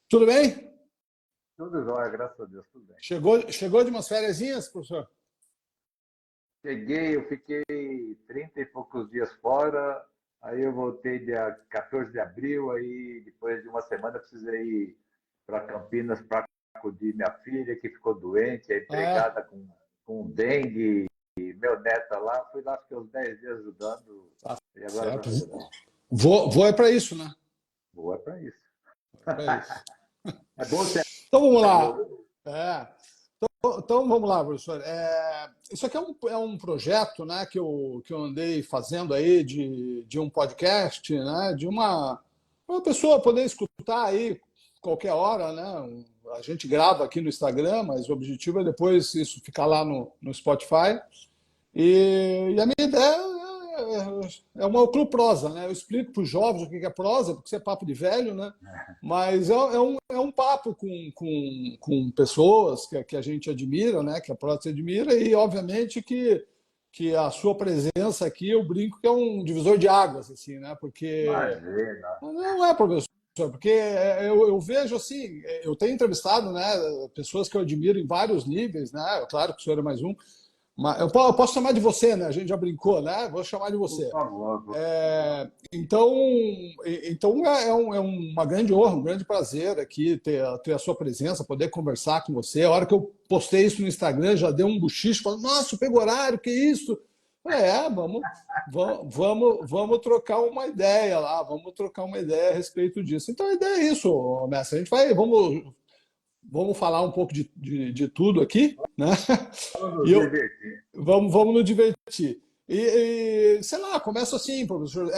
Tudo bem? Tudo jóia, graças a Deus, tudo bem. Chegou de umas fériasinhas, professor? Cheguei, eu fiquei 30 e poucos dias fora, aí eu voltei dia 14 de abril, aí depois de uma semana eu precisei ir para Campinas para acudir minha filha, que ficou doente, é Ah, é? empregada com dengue, e meu neto tá lá, fui lá, fiquei uns 10 dias ajudando, Tá e agora certo. estou chegando. Vou é para isso, né? Boa para isso. É para isso. É bom ser Então vamos lá. amigo. É. Então vamos lá, professor. Isso aqui é um projeto, né, que eu andei fazendo aí de um podcast, né, de uma pessoa poder escutar aí qualquer hora, né? A gente grava aqui no Instagram, mas o objetivo é depois isso ficar lá no Spotify. E a minha ideia é uma ocluprosa, né? Eu explico para os jovens o que é prosa, porque isso é papo de velho, né? Mas é um papo com pessoas que a gente admira, né? Que a prosa se admira, e obviamente que a sua presença aqui, eu brinco que é um divisor de águas, assim, né? Porque Imagina. não é, professor, porque eu vejo assim, eu tenho entrevistado, né, pessoas que eu admiro em vários níveis, né? Claro que o senhor é mais um, mas eu posso chamar de você, né? A gente já brincou, né? Vou chamar de Por você. favor. Então é uma grande honra, um grande prazer aqui ter a sua presença, poder conversar com você. A hora que eu postei isso no Instagram, já deu um bochicho, falando, nossa, pegou horário, que isso? Falei, vamos trocar uma ideia lá, vamos trocar uma ideia a respeito disso. Então a ideia é isso, mestre. A gente vamos falar um pouco de tudo aqui, né? Vamos nos E eu, divertir. vamos nos divertir. Sei lá, começa assim, professor.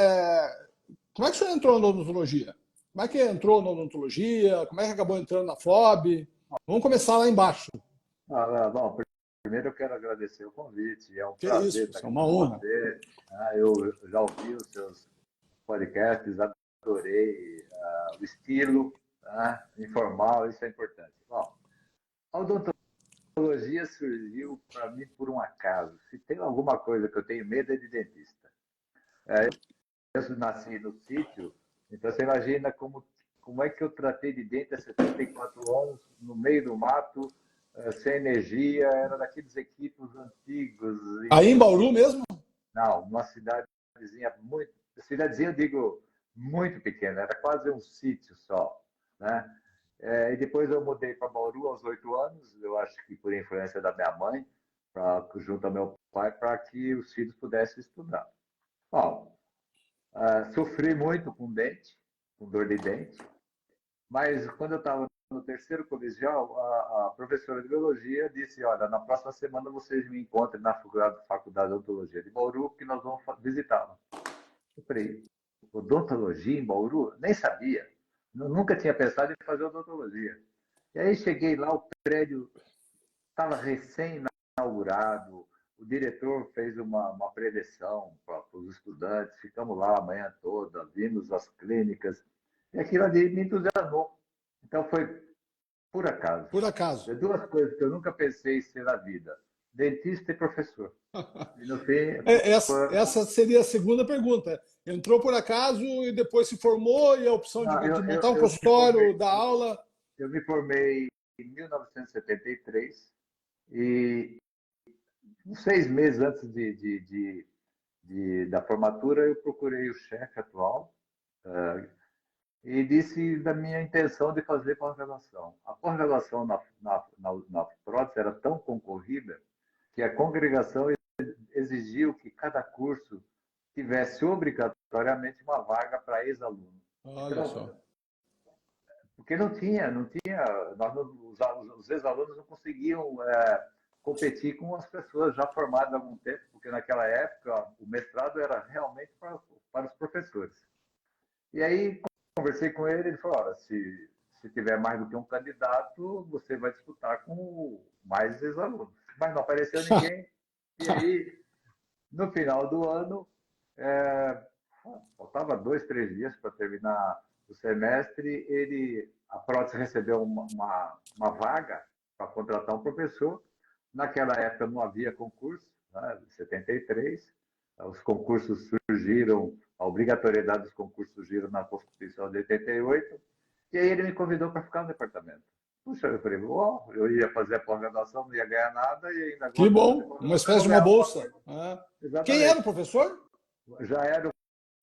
Como é que o senhor entrou na odontologia? Como é que entrou na odontologia? Como é que acabou entrando na FOB? Vamos começar lá embaixo. Bom, primeiro eu quero agradecer o convite. É um Que é prazer isso, estar isso é aqui uma com honra. você. Eu já ouvi os seus podcasts, adorei o estilo, tá? Informal, isso é importante. Bom, a odontologia surgiu para mim por um acaso. Se tem alguma coisa que eu tenho medo é de dentista. Eu nasci no sítio, então você imagina como é que eu tratei de dente há 74 anos, no meio do mato, sem energia, era daqueles equipos antigos. Aí em E, Bauru mesmo? não, uma cidadezinha muito. Cidadezinha, eu digo, muito pequena, era quase um sítio só. Né? E depois eu mudei para Bauru aos 8 anos, eu acho que por influência da minha mãe, junto ao meu pai, para que os filhos pudessem estudar. Bom, sofri muito com dente, com dor de dente, mas quando eu estava no terceiro colegial, a professora de biologia disse: Olha, na próxima semana vocês me encontrem na Faculdade de Odontologia de Bauru, que nós vamos visitá-la. Eu falei: odontologia em Bauru? Nem sabia. Nunca tinha pensado em fazer odontologia. E aí cheguei lá, o prédio estava recém-inaugurado, o diretor fez uma preleção para os estudantes, ficamos lá a manhã toda, vimos as clínicas, e aquilo ali me entusiasmou. Então foi por acaso. Por acaso. De duas coisas que eu nunca pensei em ser na vida: dentista e professor. E no fim, Essa seria a segunda pergunta. Entrou por acaso e depois se formou, e a opção não, de montar um consultório, dar aula. eu me formei em 1973 e 6 meses antes da formatura eu procurei o chefe atual e disse da minha intenção de fazer pós-graduação. A pós-graduação na prótese era tão concorrida que a congregação exigiu que cada curso tivesse obrigatoriamente uma vaga para ex-aluno. Olha Então, só. porque não tinha, os ex-alunos não conseguiam competir com as pessoas já formadas há algum tempo, porque naquela época o mestrado era realmente para os professores. E aí conversei com ele, ele falou: olha, se tiver mais do que um candidato, você vai disputar com mais ex-alunos. Mas não apareceu ninguém. E aí, no final do ano, é, faltava 2, 3 dias para terminar o semestre, a prótese recebeu uma vaga para contratar um professor. Naquela época não havia concurso, né, em 73. Os concursos surgiram, a obrigatoriedade dos concursos surgiram na Constituição de 88. E aí ele me convidou para ficar no departamento. Puxa, eu falei, eu ia fazer a pós-graduação, não ia ganhar nada, e ainda Que agora vou fazer bom, uma pós-graduação, espécie vou de uma ganhar alguma bolsa. coisa. É. Quem era o Exatamente. professor? Já era o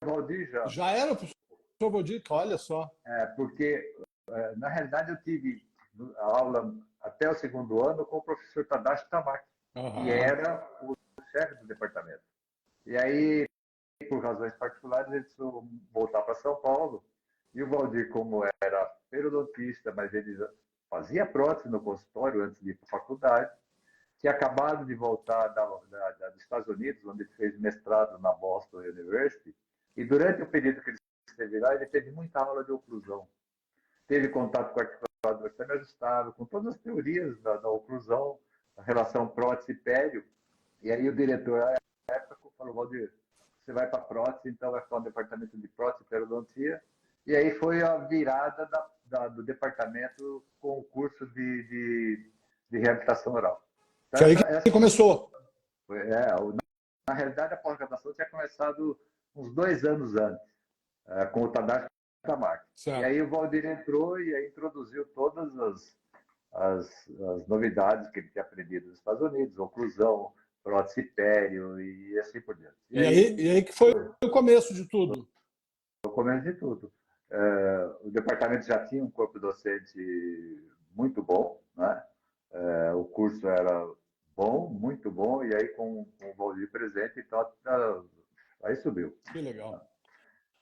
Valdir, já. Já era o professor Bodica, olha só. Porque, na realidade, eu tive a aula até o segundo ano com o professor Tadashi Tamaki, que Aham. era o chefe do departamento. E aí, por razões particulares, ele precisou voltar para São Paulo. E o Valdir, como era periodontista, mas ele fazia prótese no consultório antes de ir para a faculdade, tinha acabado de voltar dos Estados Unidos, onde ele fez mestrado na Boston University. E durante o período que ele esteve lá, ele teve muita aula de oclusão. Teve contato com o articulador semi-ajustável, com todas as teorias da oclusão, a relação prótese e pério. E aí o diretor, na época, falou, Valdir, você vai para prótese, então vai ficar no departamento de prótese e periodontia. E aí foi a virada do departamento com o curso de reabilitação oral. Então, Que aí que começou. na realidade, a pós-graduação tinha começado uns 2 anos antes, com o Tadashi Tamaki. E Certo. aí o Valdir entrou e aí introduziu todas as novidades que ele tinha aprendido nos Estados Unidos, oclusão, prótese pério e assim por diante. E aí que foi o começo de tudo. No começo de tudo. O departamento já tinha um corpo docente muito bom, né? O curso era bom, muito bom, e aí com o Valdir presente, então, aí subiu. Que legal.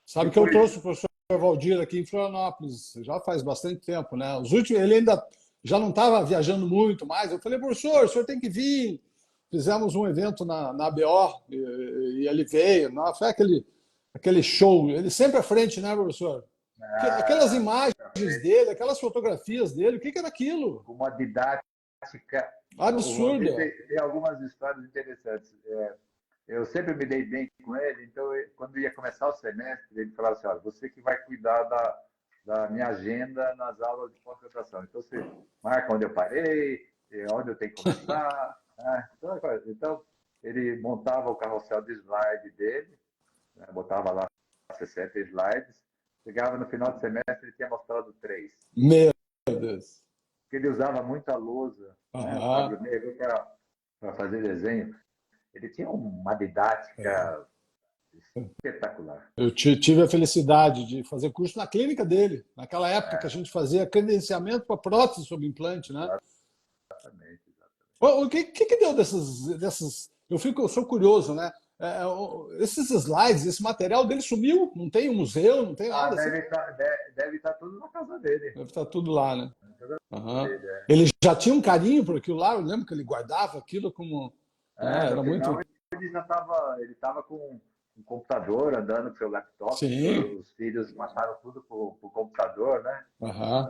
Sabe que eu Depois, trouxe o professor Valdir aqui em Florianópolis, já faz bastante tempo, né? Os últimos, ele ainda já não estava viajando muito mais. Eu falei, professor, o senhor tem que vir. Fizemos um evento na ABO e ele veio. Não, foi aquele show. Ele sempre à frente, né, professor? Aquelas imagens dele, aquelas fotografias dele, o que era aquilo? uma didática. O Valdir Absurda. tem algumas histórias interessantes. Eu sempre me dei bem com ele, então, quando ia começar o semestre, ele falava assim: olha, você que vai cuidar da minha agenda nas aulas de pós-graduação. Então, você marca onde eu parei, onde eu tenho que começar. Né? Então, ele montava o carrossel de slide dele, né? Botava lá 60 slides. Chegava no final do semestre, ele tinha mostrado 3. Meu Deus. Porque ele usava muita lousa, né? O Aham. quadro negro para fazer desenho. Ele tinha uma didática espetacular. Eu tive a felicidade de fazer curso na clínica dele, naquela época que a gente fazia credenciamento para prótese sob implante, né? Exatamente, exatamente. O que deu dessas? Eu sou curioso, né? Esses slides, esse material dele sumiu? Não tem um museu, não tem nada assim? Deve estar tudo na casa dele. Deve estar tudo lá, né? Na casa Uhum. dele, é. Ele já tinha um carinho por aquilo lá, eu lembro que ele guardava aquilo como. No Era final, muito. ele estava com um computador, andando com seu laptop. Sim. Os filhos passaram tudo para o computador, né? Uhum.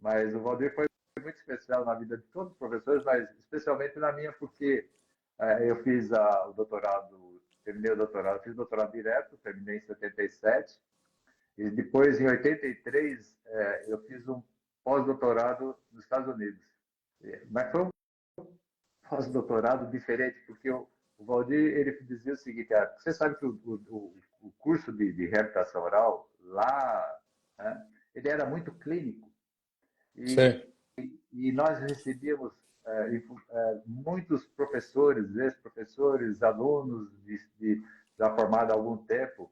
Mas o Valdir foi muito especial na vida de todos os professores, mas especialmente na minha, porque eu fiz o doutorado, terminei o doutorado, fiz o doutorado direto, terminei em 77, e depois, em 83, eu fiz um pós-doutorado nos Estados Unidos. Mas foi um pós-doutorado diferente, porque o Valdir ele dizia o seguinte: você sabe que o curso de reabilitação oral, lá, né, ele era muito clínico. Sim. E nós recebíamos muitos professores, ex-professores, alunos já formados há algum tempo,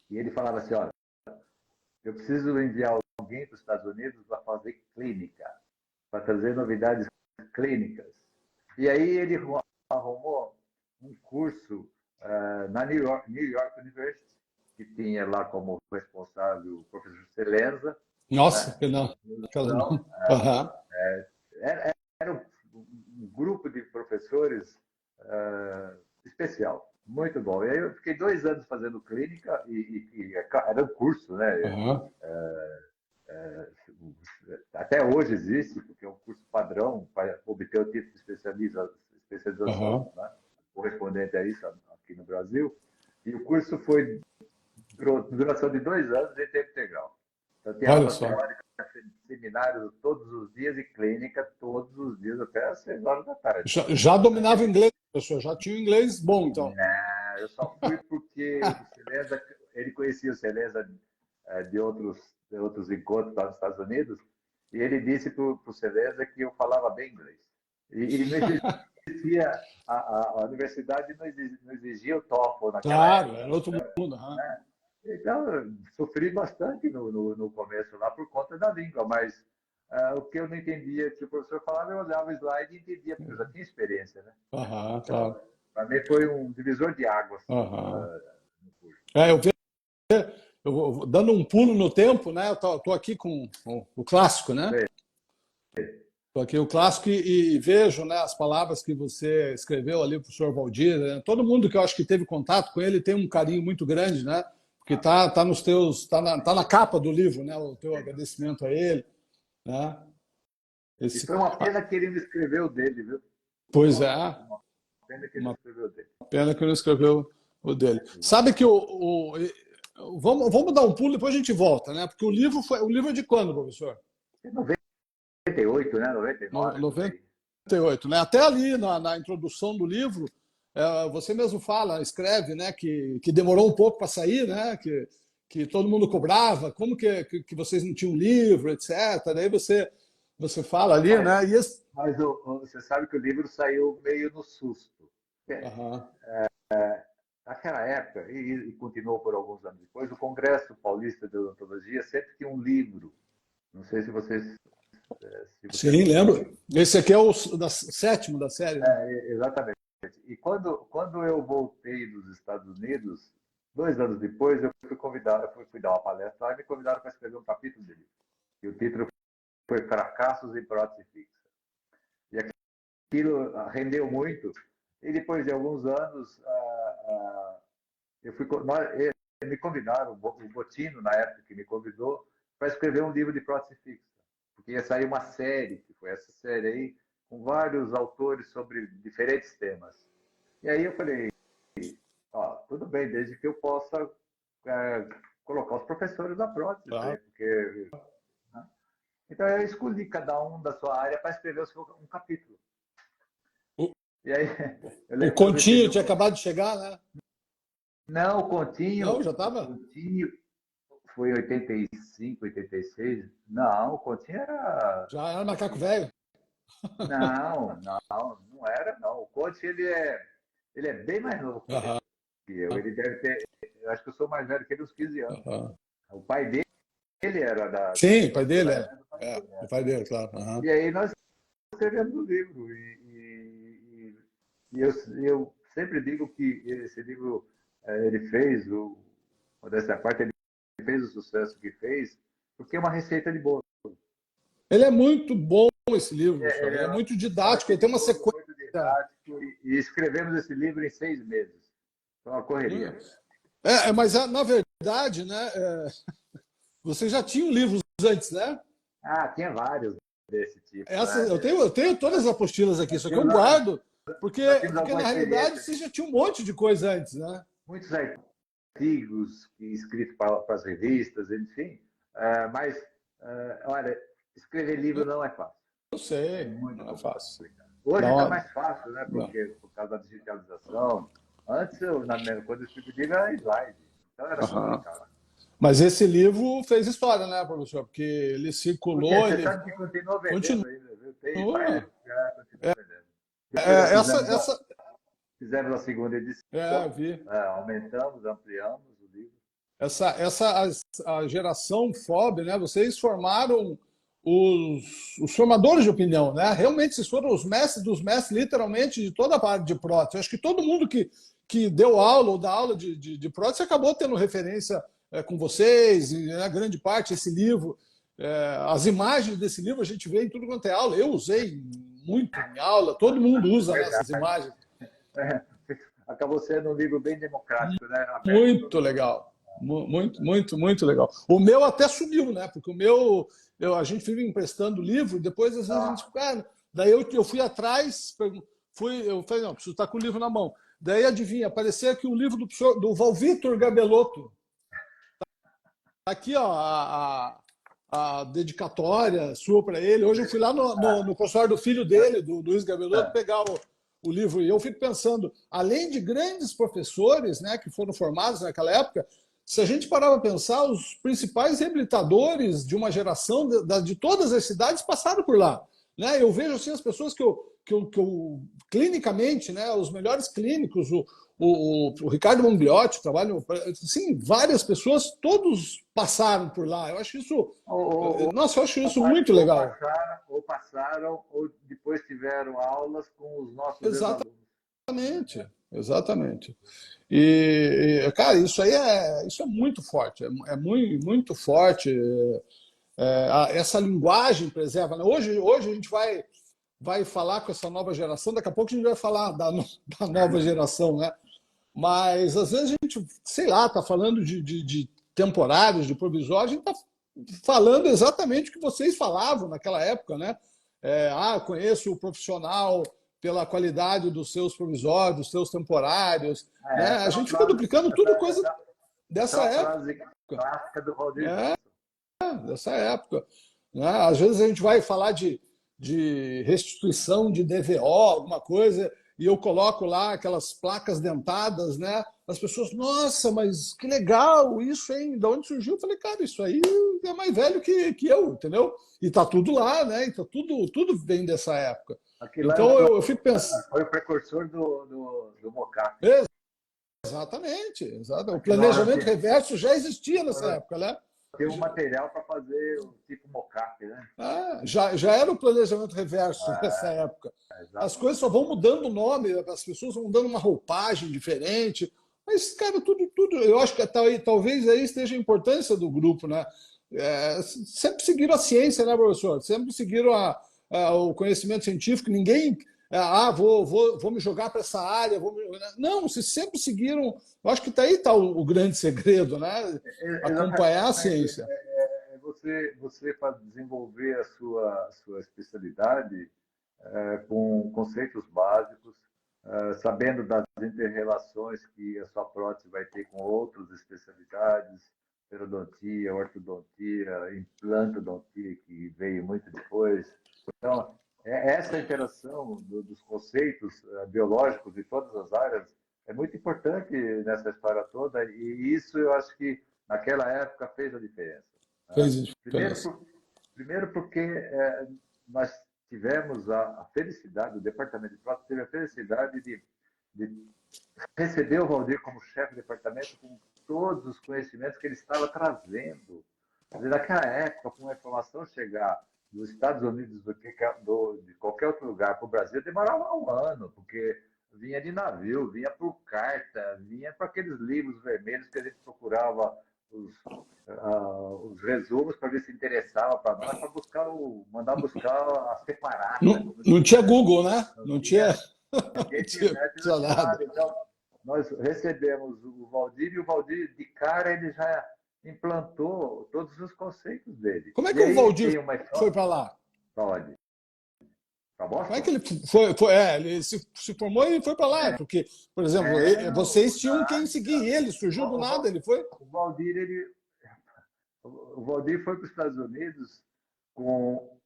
e ele falava assim: olha, eu preciso enviar alguém para os Estados Unidos para fazer clínica, para trazer novidades clínicas. E aí ele arrumou um curso na New York University, que tinha lá como responsável o professor Celenza. Nossa, Né? que não. Aquela não. Não, Uhum. era um grupo de professores especial, muito bom. E aí eu fiquei 2 anos fazendo clínica era um curso, né? Uhum. Até hoje existe, porque é um curso padrão para obter o título de especialização, Uhum. né? Correspondente a isso aqui no Brasil. E o curso duração de 2 anos em tempo integral. Então, tinha Olha aula só. teórica, seminários todos os dias e clínica todos os dias até às 6 horas da tarde. Já dominava o inglês, professor, já tinha o inglês bom, então. Eu só fui porque o Celeza, ele conhecia o Celeza de outros outros encontros lá nos Estados Unidos, e ele disse para o César que eu falava bem inglês. E não existia, a universidade não exigia o TOEFL naquela Claro, época. era outro mundo. Uhum. Né? Então, eu sofri bastante no começo lá por conta da língua, mas o que eu não entendia que o professor falava, eu olhava o slide e entendia, porque eu já tinha experiência, né? Uhum, Então, claro. para mim foi um divisor de águas Uhum. no curso. Eu vejo, dando um pulo no tempo, né? Eu tô aqui com o clássico, né? Sei, Estou aqui o clássico e vejo, né, as palavras que você escreveu ali para o senhor Valdir. Né? Todo mundo que eu acho que teve contato com ele tem um carinho muito grande, né? Porque tá nos teus, tá na capa do livro, né? O teu agradecimento a ele, né? e Esse, foi uma pena que ele não escreveu dele, viu? pois é, Uma pena que ele não uma escreveu dele. pena que ele não escreveu o dele. Sabe que vamos dar um pulo, depois a gente volta, né? Porque o livro é de quando, professor? Em 98, né? 99, por aí. 98, né? Até ali na introdução do livro, você mesmo fala, escreve, né, que demorou um pouco para sair, né, que todo mundo cobrava, como que vocês não tinham livro, etc. Daí você fala ali, Mas, né? mas você sabe que o livro saiu meio no susto. Aham. Naquela época, e continuou por alguns anos depois, o Congresso Paulista de Odontologia sempre tinha um livro. Não sei se você Sim, lembra. lembro. Esse aqui é o sétimo da série, né? Exatamente. E quando eu voltei dos Estados Unidos, 2 anos depois, eu fui convidado, fui dar uma palestra lá e me convidaram para escrever um capítulo dele. E o título foi Fracassos em Prótese Fixa. E aquilo rendeu muito. E depois de alguns anos, eu fui, me convidaram, o Botino, na época, que me convidou, para escrever um livro de prótese fixa. Porque ia sair uma série, que foi essa série aí, com vários autores sobre diferentes temas. E aí eu falei, tudo bem, desde que eu possa colocar os professores da prótese, Claro. porque... Né? Então eu escolhi cada um da sua área para escrever um capítulo. O, E aí eu o lembro que eu recebi Continho tinha acabado de chegar, né? Não, Não, já O estava? Continho foi em 85, 86. Não, o Continho era. Já era macaco velho. Não era, não. O Conte, ele é bem mais novo Aham, que eu. Ele deve ter. Eu acho que eu sou mais velho que ele uns 15 anos. aham. O pai dele era Sim, o pai doutor dele é. Leandro É, Pacheco o Neto. pai dele, claro. Aham. E aí nós escrevemos o livro. E eu sempre digo que esse livro ele fez, modéstia à parte, ele fez o sucesso que fez, porque é uma receita de bolo. Ele é muito bom, esse livro, professor. Ele Ele é é muito uma didático, ele receita tem de uma bolo sequência. muito didático e escrevemos esse livro em 6 meses. Foi uma correria. Mas na verdade, né, você já tinha livros antes, né? Tinha vários desse tipo, Eu tenho todas as apostilas aqui, só que eu nós, guardo, porque, nós tínhamos porque alguma na realidade experiência, você já tinha um monte de coisa antes, né? muitos artigos escritos para as revistas, enfim. Mas, olha, escrever livro não é fácil. Eu É sei, muito não é fácil. complicado. Hoje está Não, mais fácil, né? não. Porque por causa da digitalização. Antes, quando eu escrevi livro, era slide. Então era Aham. complicado. Mas esse livro fez história, né, professor? Porque ele Porque circulou, você ele sabe que continua continua. vendendo ainda, viu? Tem vários que já continuam vendendo. Depois É, essa, fizemos a segunda eu edição, vi. aumentamos, ampliamos o livro. A geração FOB, né? Vocês formaram os formadores de opinião, né? Realmente, vocês foram os mestres dos mestres, literalmente, de toda a parte de prótese. Acho que todo mundo que deu aula ou dá aula de prótese acabou tendo referência com vocês, e a grande parte, esse livro. As imagens desse livro a gente vê em tudo quanto é aula. Eu usei muito em aula, todo mundo usa nessas imagens. É, acabou sendo um livro bem democrático, né? Aberto a Muito todo mundo. legal. Muito legal. O meu até subiu, né? Porque o meu, a gente fica emprestando livro, depois às vezes a gente. Daí eu fui atrás, eu falei, não, preciso estar com o livro na mão. Daí adivinha, apareceu aqui um livro do Valvitor Gabelotto. Tá aqui, ó, a dedicatória sua para ele. Hoje eu fui lá no consultório do filho dele, do Luiz Gabelotto, pegar o livro. E eu fico pensando, além de grandes professores, né, que foram formados naquela época, se a gente parar para pensar, os principais reabilitadores de uma geração de todas as cidades passaram por lá. Né? Eu vejo assim, as pessoas que eu clinicamente, né, os melhores clínicos, o Ricardo Mongliotti, trabalho, sim, várias pessoas, todos passaram por lá. Eu acho isso, Ou, nossa, eu acho isso ou, muito ou legal. passaram, ou passaram, ou depois tiveram aulas com os nossos ex-alunos. Exatamente, exatamente. Cara, isso é muito forte, é muito, muito forte. Essa linguagem preserva. Né? Hoje a gente vai falar com essa nova geração, daqui a pouco a gente vai falar da nova geração, né? Mas às vezes a gente, sei lá, está falando de temporários, de provisórios, a gente está falando exatamente o que vocês falavam naquela época, né? Conheço o profissional pela qualidade dos seus provisórios, dos seus temporários, né? A Essa é uma gente fica frase, duplicando tudo coisa essa é dessa uma época, frase clássica do Valdir né? Johnson. Dessa época. Né? Às vezes a gente vai falar de restituição de DVO, alguma coisa, e eu coloco lá aquelas placas dentadas, né? As pessoas, nossa, mas que legal isso, hein? De onde surgiu? Eu falei, cara, isso aí é mais velho que eu, entendeu? E tá tudo lá, né? Então tudo vem dessa época. Aquilo lá Então eu fico pensando. foi o precursor do mocap. Exatamente, exato. O Aquilo lá planejamento reverso já existia nessa nós época, né? tem um material para fazer o tipo mocap, né? Já era o planejamento reverso nessa Ah, época. As coisas exatamente. só vão mudando o nome, as pessoas vão dando uma roupagem diferente. Mas, cara, tudo. Eu acho que talvez aí esteja a importância do grupo, né? Sempre seguiram a ciência, né, professor? Sempre seguiram o conhecimento científico. Ninguém. Vou me jogar para essa área. Não, vocês sempre seguiram. Eu acho que aí está o grande segredo, né? Acompanhar a Exatamente. ciência. Você para desenvolver a sua especialidade com conceitos básicos, sabendo das interrelações que a sua prótese vai ter com outras especialidades, periodontia, ortodontia, implantodontia, que veio muito depois. Então, essa interação dos conceitos biológicos de todas as áreas é muito importante nessa história toda, e isso eu acho que naquela época fez a diferença. Né? Fez diferença. Primeiro porque nós tivemos a felicidade, o departamento de prótese teve a felicidade de receber o Valdir como chefe de departamento com todos os conhecimentos que ele estava trazendo. Naquela época, com a informação chegar dos Estados Unidos de qualquer outro lugar para o Brasil, demorava um ano, porque vinha de navio, vinha por carta, vinha para aqueles livros vermelhos que a gente procurava os resumos para ver se interessava para nós, para mandar buscar a separata. Não tinha Google, né? Não tinha, Ninguém não tinha tinha, internet tinha nesse nada. lado. Então, nós recebemos o Valdir e o Valdir, de cara, ele já implantou todos os conceitos dele. Como é E que o aí Valdir tem uma foi história. para lá? Pode. Para Como é Boston? que ele ele se formou e foi para lá? Porque, por exemplo, vocês tinham quem seguir ele, surgiu do nada, ele foi? O Valdir, o Valdir foi para os Estados Unidos com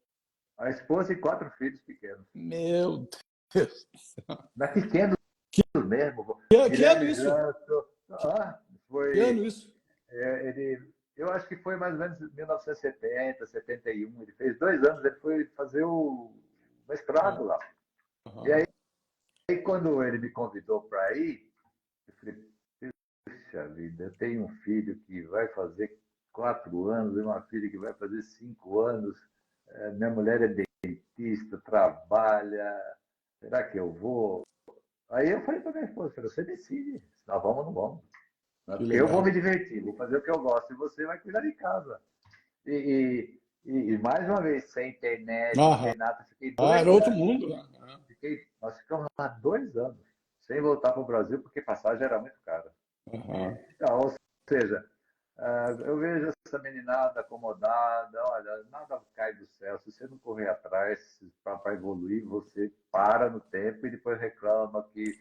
a esposa e 4 filhos pequenos. Meu Deus. Mas pequenos mesmo. Que ano Guilherme isso? Janto. Que ano Foi. isso? Eu acho que foi mais ou menos 1970, 71. Ele fez 2 anos, ele foi fazer o mestrado lá. E Uhum. aí, quando ele me convidou para ir, eu falei, puxa vida, eu tenho um filho que vai fazer 4 anos e uma filha que vai fazer 5 anos. Minha mulher é dentista, trabalha. Será que eu vou? Aí eu falei para minha esposa, você decide, se nós vamos ou não vamos. Que Eu vou me legal. divertir, vou fazer o que eu gosto e você vai cuidar de casa. E mais uma vez, sem internet, Aham. sem nada, fiquei 2 Era outro anos. mundo, né? Nós ficamos lá 2 anos, sem voltar para o Brasil, porque passagem era muito cara. Uhum. Então, ou seja, eu vejo essa meninada acomodada, olha, nada cai do céu. Se você não correr atrás para evoluir, você para no tempo e depois reclama que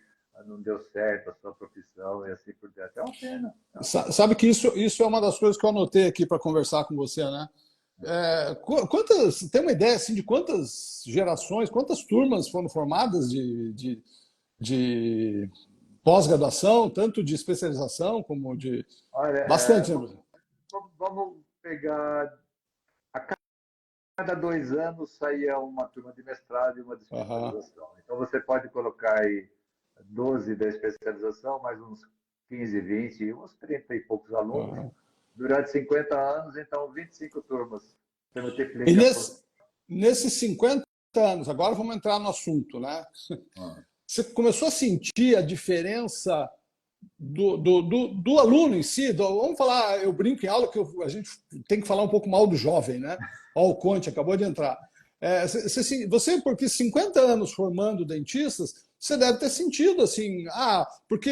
não deu certo a sua profissão e assim por diante. É uma pena. É uma pena. Sabe que isso é uma das coisas que eu anotei aqui para conversar com você, né? Tem uma ideia assim, de quantas gerações, quantas turmas foram formadas de pós-graduação, tanto de especialização como de... Olha, Bastante, né? vamos pegar. A cada 2 anos saía uma turma de mestrado e uma de Aham, especialização. Então você pode colocar aí 12 da especialização, mais uns 15, 20, uns 30 e poucos alunos, aham. durante 50 anos, então 25 turmas. Você E multiplica por. nesses 50 anos, agora vamos entrar no assunto, né? Ah, Você começou a sentir a diferença do aluno em si? Vamos falar, eu brinco em aula que a gente tem que falar um pouco mal do jovem, né? Ó, o Conte acabou de entrar. Você, porque 50 anos formando dentistas, você deve ter sentido assim, porque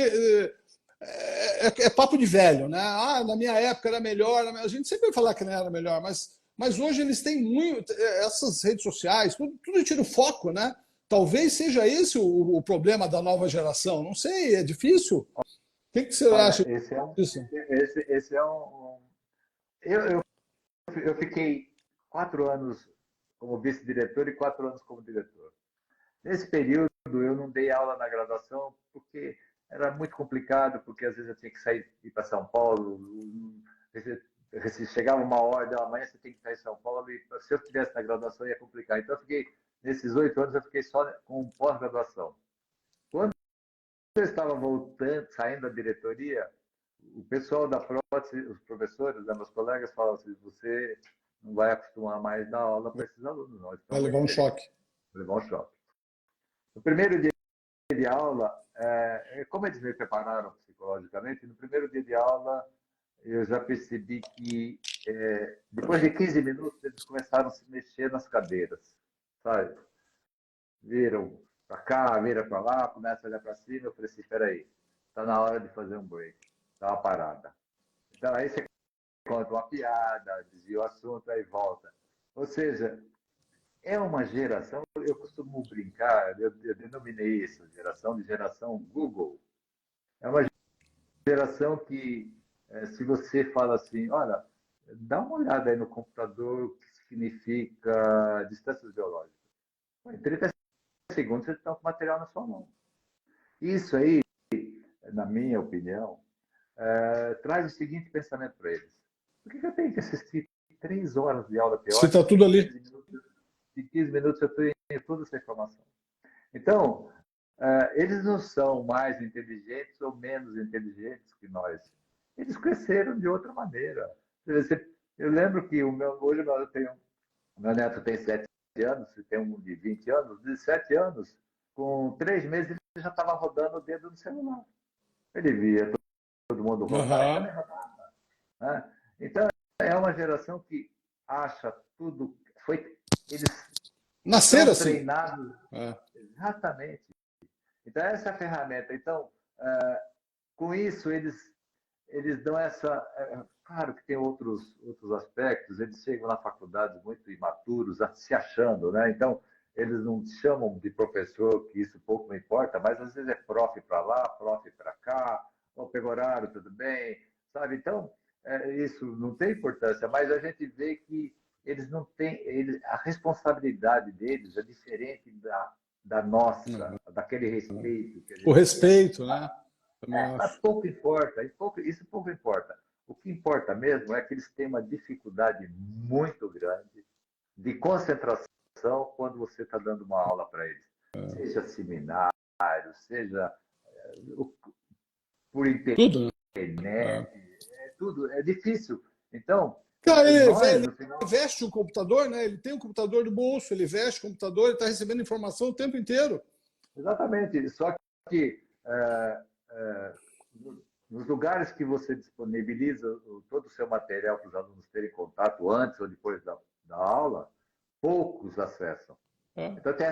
é papo de velho, né? Na minha época era melhor, a gente sempre vai falar que não era melhor, mas hoje eles têm muito, essas redes sociais, tudo tira o foco, né? Talvez seja esse o problema da nova geração. Não sei, é difícil. O que você olha, acha disso? esse é eu fiquei 4 anos como vice-diretor e 4 anos como diretor. Nesse período, eu não dei aula na graduação porque era muito complicado, porque às vezes eu tinha que sair ir para São Paulo. Chegava uma hora, amanhã você tem que estar em São Paulo, e se eu estivesse na graduação ia complicar. Então, eu fiquei, nesses 8 anos, eu fiquei só com pós-graduação. Quando eu estava voltando, saindo da diretoria, o pessoal da prótese, os professores, né, meus colegas, falavam assim: você não vai acostumar mais dar aula para esses alunos, não, eles Vai estão muito levar um felizes, choque. levar um choque. No primeiro dia de aula, como eles me prepararam psicologicamente, no primeiro dia de aula eu já percebi que depois de 15 minutos eles começaram a se mexer nas cadeiras, sabe? Viram para cá, viram para lá, começam a olhar para cima. Eu falei assim: espera aí, está na hora de fazer um break, dá uma parada. Então aí você conta uma piada, desvia o assunto, aí volta. Ou seja, é uma geração, eu costumo brincar, eu denominei isso, geração Google. É uma geração que, se você fala assim, olha, dá uma olhada aí no computador, o que significa distâncias biológicas. Em 30 segundos você está com o material na sua mão. Isso aí, na minha opinião, traz o seguinte pensamento para eles: por que eu tenho que assistir 3 horas de aula Se teórica está se tudo ali. em 15 minutos eu tenho toda essa informação? Então, eles não são mais inteligentes ou menos inteligentes que nós. Eles cresceram de outra maneira. Eu lembro que hoje eu tenho, o meu neto tem 7 anos, tem um de 20 anos, de 7 anos, com 3 meses ele já estava rodando o dedo no celular. Ele via todo mundo rodar e Aham. também rodava. Né? Então, é uma geração que acha tudo. Eles Nascer são assim. treinados É. exatamente. Então, essa é a ferramenta. Então, com isso, eles dão essa. Claro que tem outros aspectos, eles chegam na faculdade muito imaturos, se achando, né? Então, eles não chamam de professor, que isso pouco me importa, mas às vezes é prof para lá, prof para cá, ou pegou horário, tudo bem, sabe? Então, isso não tem importância, mas a gente vê que eles não têm. A responsabilidade deles é diferente da nossa, daquele respeito que a O gente tinha. respeito, né? Também Mas acho. pouco importa, isso pouco importa. O que importa mesmo é que eles têm uma dificuldade muito grande de concentração quando você está dando uma aula para eles. Seja seminário, seja por Tudo, né? internet, É. tudo, é difícil. Então, Cara, nós, ele no final. veste o computador, né? Ele tem o computador do bolso, ele veste o computador, ele está recebendo informação o tempo inteiro. Exatamente, só que nos lugares que você disponibiliza todo o seu material para os alunos terem contato antes ou depois da aula, poucos acessam. É. Então tem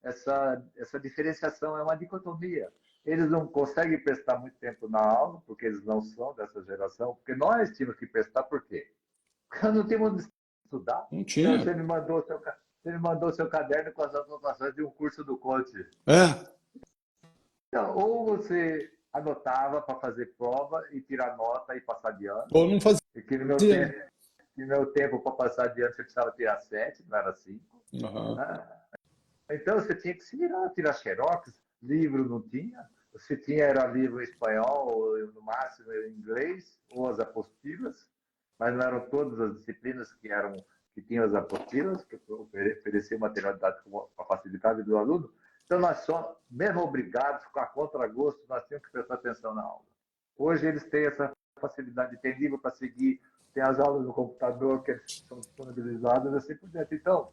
essa diferenciação, é uma dicotomia. Eles não conseguem prestar muito tempo na aula, porque eles não são dessa geração, porque nós tínhamos que prestar por quê? Porque nós não temos onde estudar. Não Então, tinha. você me mandou seu caderno com as anotações de um curso do Conte. É. Então, ou você anotava para fazer prova e tirar nota e passar de ano, Ou não fazia, e que né? no meu tempo para passar de ano você precisava tirar 7, não era 5. Aham. Né? Então você tinha que se virar, tirar xerox, livro não tinha. se tinha era livro em espanhol, ou no máximo em inglês, ou as apostilas, mas não eram todas as disciplinas que tinham as apostilas, que ofereciam material didático com a facilidade do aluno. Então, nós só, mesmo obrigados, com a contragosto, nós tínhamos que prestar atenção na aula. Hoje, eles têm essa facilidade, tem livro para seguir, tem as aulas no computador que são disponibilizadas, assim por diante. Então,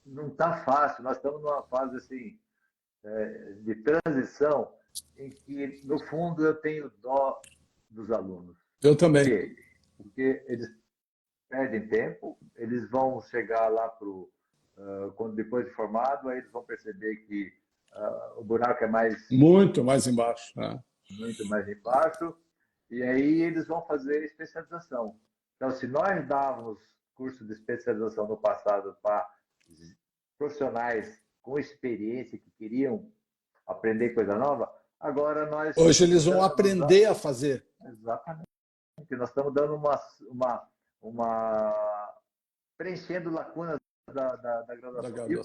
não está fácil, nós estamos numa fase assim, de transição em que, no fundo, eu tenho dó dos alunos. Eu Por também. quê? Porque eles perdem tempo, eles vão chegar lá quando depois de formado, aí eles vão perceber que o buraco é Muito mais embaixo. Né? muito mais embaixo, e aí eles vão fazer especialização. Então, se nós dávamos curso de especialização no passado para profissionais com experiência que queriam aprender coisa nova, agora nós Hoje eles vão aprender a fazer. Exatamente. Nós estamos dando uma preenchendo lacunas da graduação. E o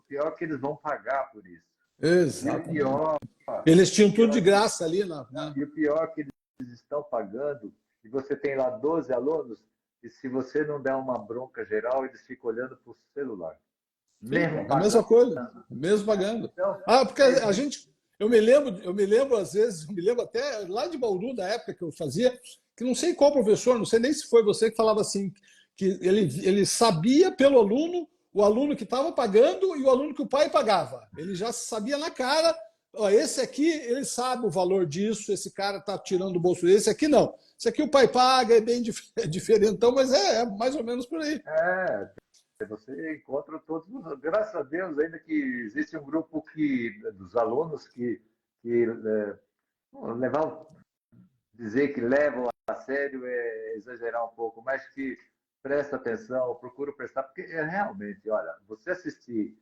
pior é que eles vão pagar por isso. Exatamente. E o pior, eles tinham tudo de graça ali, né? E o pior é que eles estão pagando, e você tem lá 12 alunos, e se você não der uma bronca geral, eles ficam olhando para o celular. Mesmo pagando. A mesma coisa, mesmo pagando. Então, porque a gente. Eu me lembro às vezes, me lembro até lá de Bauru, da época que eu fazia, que não sei qual professor, não sei nem se foi você que falava assim, que ele sabia pelo aluno, o aluno que estava pagando e o aluno que o pai pagava. Ele já sabia na cara, ó, esse aqui, ele sabe o valor disso, esse cara está tirando do bolso, esse aqui não. Esse aqui o pai paga, é bem diferentão, mas é mais ou menos por aí. Você encontra todos, graças a Deus, ainda que existe um grupo dos alunos que dizer que levam a sério é exagerar um pouco, mas que presta atenção, procura prestar, porque realmente, olha, você assistir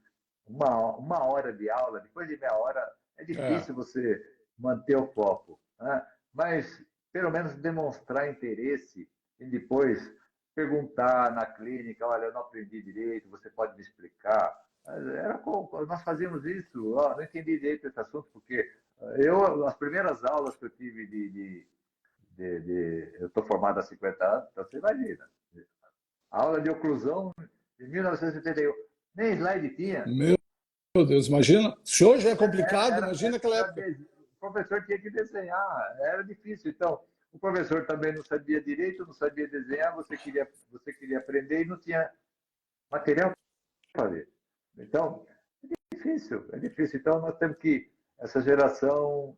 uma hora de aula, depois de meia hora, é difícil você manter o foco, né? Mas pelo menos demonstrar interesse e depois perguntar na clínica, olha, eu não aprendi direito, você pode me explicar? Nós fazíamos isso, não entendi direito esse assunto, porque as primeiras aulas que eu tive eu estou formado há 50 anos, então você imagina, a aula de oclusão em 1971, nem slide tinha. Meu Deus, imagina. Se hoje é complicado, imagina aquela época. O professor tinha que desenhar, era difícil. Então, o professor também não sabia direito, não sabia desenhar, você queria aprender e não tinha material para fazer. Então, é difícil. Então, nós temos que, essa geração,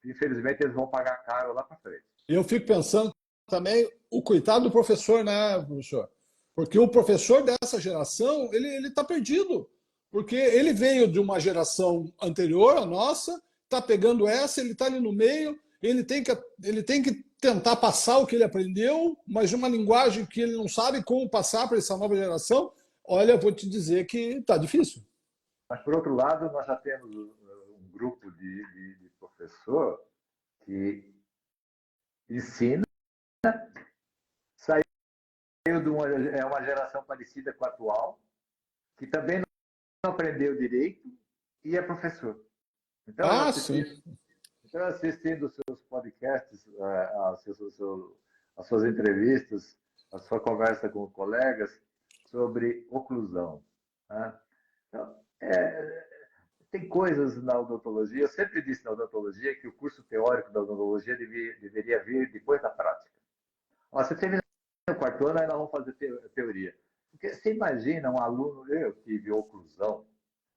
infelizmente, eles vão pagar caro lá para frente. Eu fico pensando também o coitado do professor, né, professor? Porque o professor dessa geração, ele está perdido. Porque ele veio de uma geração anterior à nossa, está pegando essa, ele está ali no meio, ele tem que tentar passar o que ele aprendeu, mas de uma linguagem que ele não sabe como passar para essa nova geração. Olha, eu vou te dizer que está difícil. Mas, por outro lado, nós já temos um grupo de professor que ensina, saiu de uma geração parecida com a atual, que também não aprendeu direito e é professor. Então, assistindo os seus podcasts, as suas entrevistas, a sua conversa com colegas sobre oclusão. Né? Então, tem coisas na odontologia, eu sempre disse na odontologia que o curso teórico da odontologia deveria vir depois da prática. Você termina o quarto ano, aí nós vamos fazer teoria. Porque você imagina um aluno, eu tive oclusão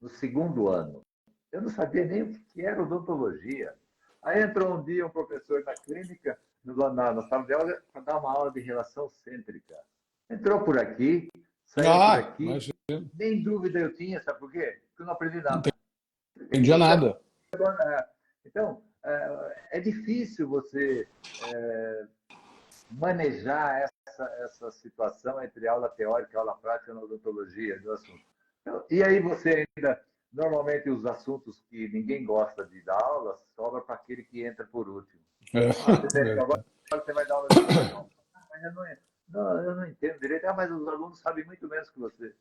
no segundo ano, eu não sabia nem o que era odontologia. Aí entrou um dia um professor na clínica, na sala de aula, para dar uma aula de relação cêntrica. Entrou por aqui, saiu por aqui, imagina. Nem dúvida eu tinha, sabe por quê? Porque eu não aprendi nada. Não entendia nada. Então, é difícil você manejar essa situação entre aula teórica e aula prática na odontologia do assunto. Então, e aí você ainda, normalmente os assuntos que ninguém gosta de dar aula, sobra para aquele que entra por último. Agora você vai dar aula de educação. Mas eu não entendo direito. Mas os alunos sabem muito menos que você.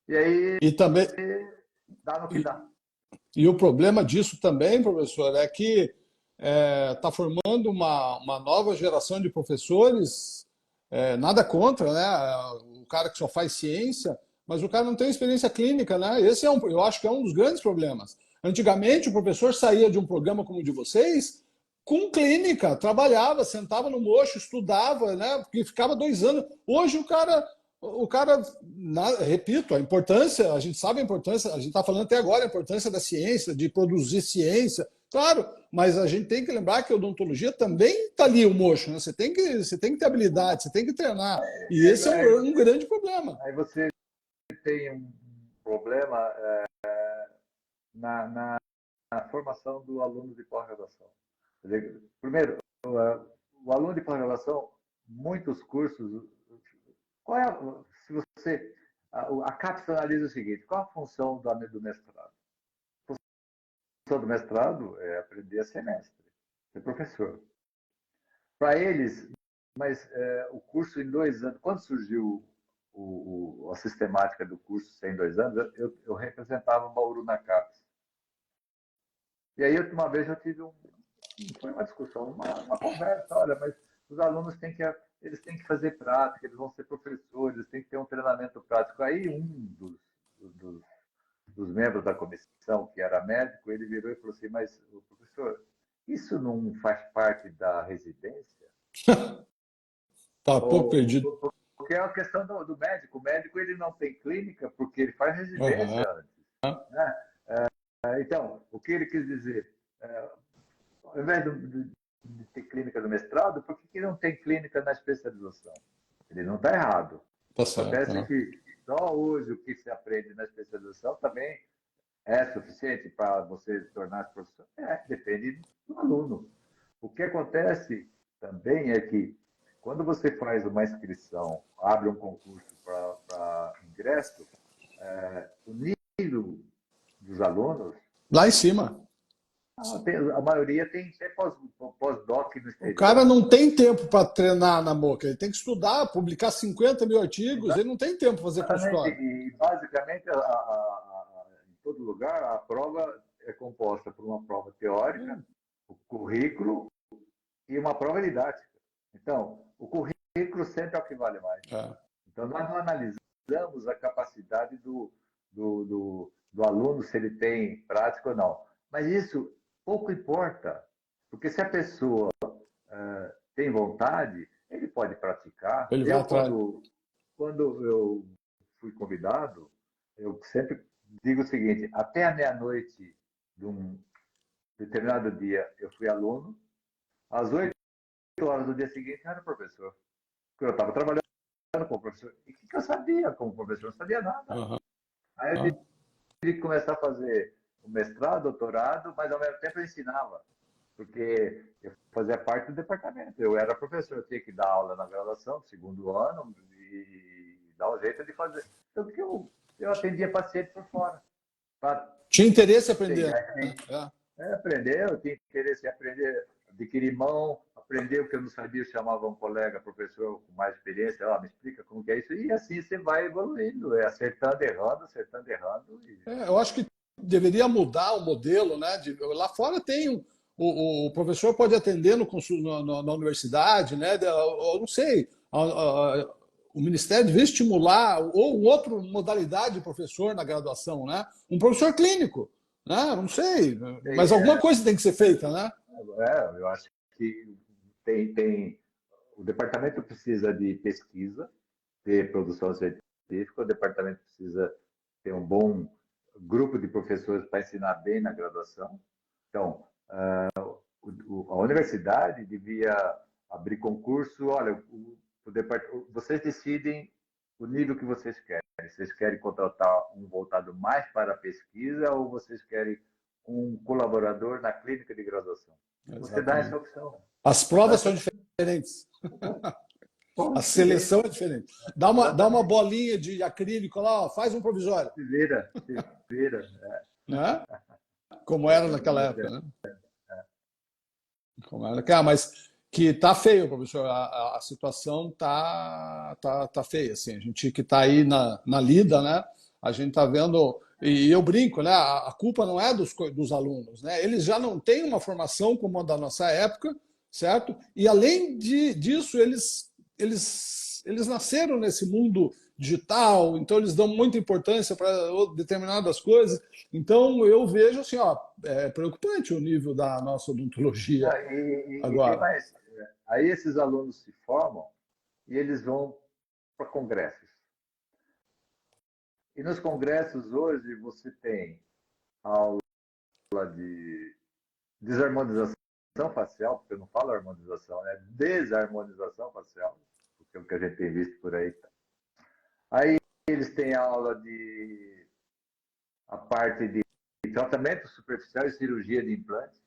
E aí também dá no que dá. E o problema disso também, professor, é que está formando uma nova geração de professores, nada contra, né? O cara que só faz ciência, mas o cara não tem experiência clínica, né? Esse eu acho que é um dos grandes problemas. Antigamente, o professor saía de um programa como o de vocês com clínica, trabalhava, sentava no mocho, estudava, né? Porque ficava 2 anos. Hoje repito, a importância, a gente sabe a importância, a gente está falando até agora a importância da ciência, de produzir ciência, claro, mas a gente tem que lembrar que a odontologia também está ali o mocho, né? Você tem que ter habilidade, você tem que treinar. E esse é um grande problema. Aí você tem um problema na formação do aluno de pós-graduação. Primeiro, o aluno de pós-graduação, muitos cursos. Qual é se você. A CAPES analisa o seguinte: qual a função do mestrado? A função do mestrado é aprender a ser mestre, ser professor. Para eles, mas o curso em 2 anos, quando surgiu a sistemática do curso em 2 anos, eu representava Bauru na CAPES. E aí, uma vez eu tive foi uma discussão, uma conversa, olha, mas os alunos eles têm que fazer prática, eles vão ser professores, eles têm que ter um treinamento prático. Aí dos membros da comissão, que era médico, ele virou e falou assim, mas, professor, isso não faz parte da residência? Tá pouco perdido. Porque é a questão do médico. O médico ele não tem clínica porque ele faz residência antes. Né? Então, o que ele quis dizer? Ao invés de ter clínica no mestrado, por que não tem clínica na especialização? Ele não está errado. Tá certo, acontece que só hoje o que se aprende na especialização também é suficiente para você se tornar professor? Depende do aluno. O que acontece também é que quando você faz uma inscrição, abre um concurso para ingresso, o nível dos alunos... Lá em cima. A maioria tem até pós-doc no exterior. O cara não tem tempo para treinar na boca, ele tem que estudar, publicar 50 mil artigos, ele não tem tempo para fazer consultório. E basicamente, em todo lugar, a prova é composta por uma prova teórica, o currículo e uma prova didática. Então, o currículo sempre é o que vale mais. Então, nós não analisamos a capacidade do aluno, se ele tem prática ou não. Mas isso pouco importa, porque se a pessoa tem vontade, ele pode praticar. Quando eu fui convidado, eu sempre digo o seguinte, até a meia-noite de um determinado dia eu fui aluno, às 8 horas do dia seguinte eu era professor. Porque eu estava trabalhando como professor. E o que eu sabia como professor? Eu não sabia nada. Aí eu tive que começar a fazer o mestrado, doutorado, mas ao mesmo tempo eu ensinava, porque eu fazia parte do departamento. Eu era professor, eu tinha que dar aula na graduação, segundo ano, e dar um jeito de fazer. Então, que eu atendia paciente por fora. Tinha interesse em aprender. Aprender, eu tinha interesse em aprender, adquirir mão, aprender o que eu não sabia, eu chamava um colega, professor com mais experiência, me explica como que é isso, e assim você vai evoluindo, acertando, errando. Eu acho que deveria mudar o modelo, né? Lá fora tem o professor pode atender na universidade, né? Eu não sei, o Ministério deveria estimular ou outra modalidade de professor na graduação, né? Um professor clínico, né? Não sei, mas alguma coisa tem que ser feita, né? Eu acho que o departamento precisa de pesquisa, ter produção científica, o departamento precisa ter um bom grupo de professores para ensinar bem na graduação. Então, a universidade devia abrir concurso. Olha, vocês decidem o nível que vocês querem. Vocês querem contratar um voltado mais para a pesquisa ou vocês querem um colaborador na clínica de graduação? Você dá essa opção. As provas são diferentes. A seleção é diferente. Dá uma bolinha de acrílico lá, faz um provisório. Se vira. Né? Como era naquela época, né? Mas que tá feio, professor. A situação tá feia. Assim. A gente que está aí na lida, né? A gente está vendo. E eu brinco, né? A culpa não é dos alunos, né? Eles já não têm uma formação como a da nossa época, certo? E além disso, eles nasceram nesse mundo digital, então eles dão muita importância para determinadas coisas. Então eu vejo assim, ó, é preocupante o nível da nossa odontologia Ah, e tem agora. mais. Aí esses alunos se formam e eles vão para congressos. E nos congressos hoje você tem aula de desarmonização facial, porque eu não falo harmonização, é desarmonização facial, porque é o que a gente tem visto por aí. Aí eles têm aula de a parte de tratamento superficial e cirurgia de implante.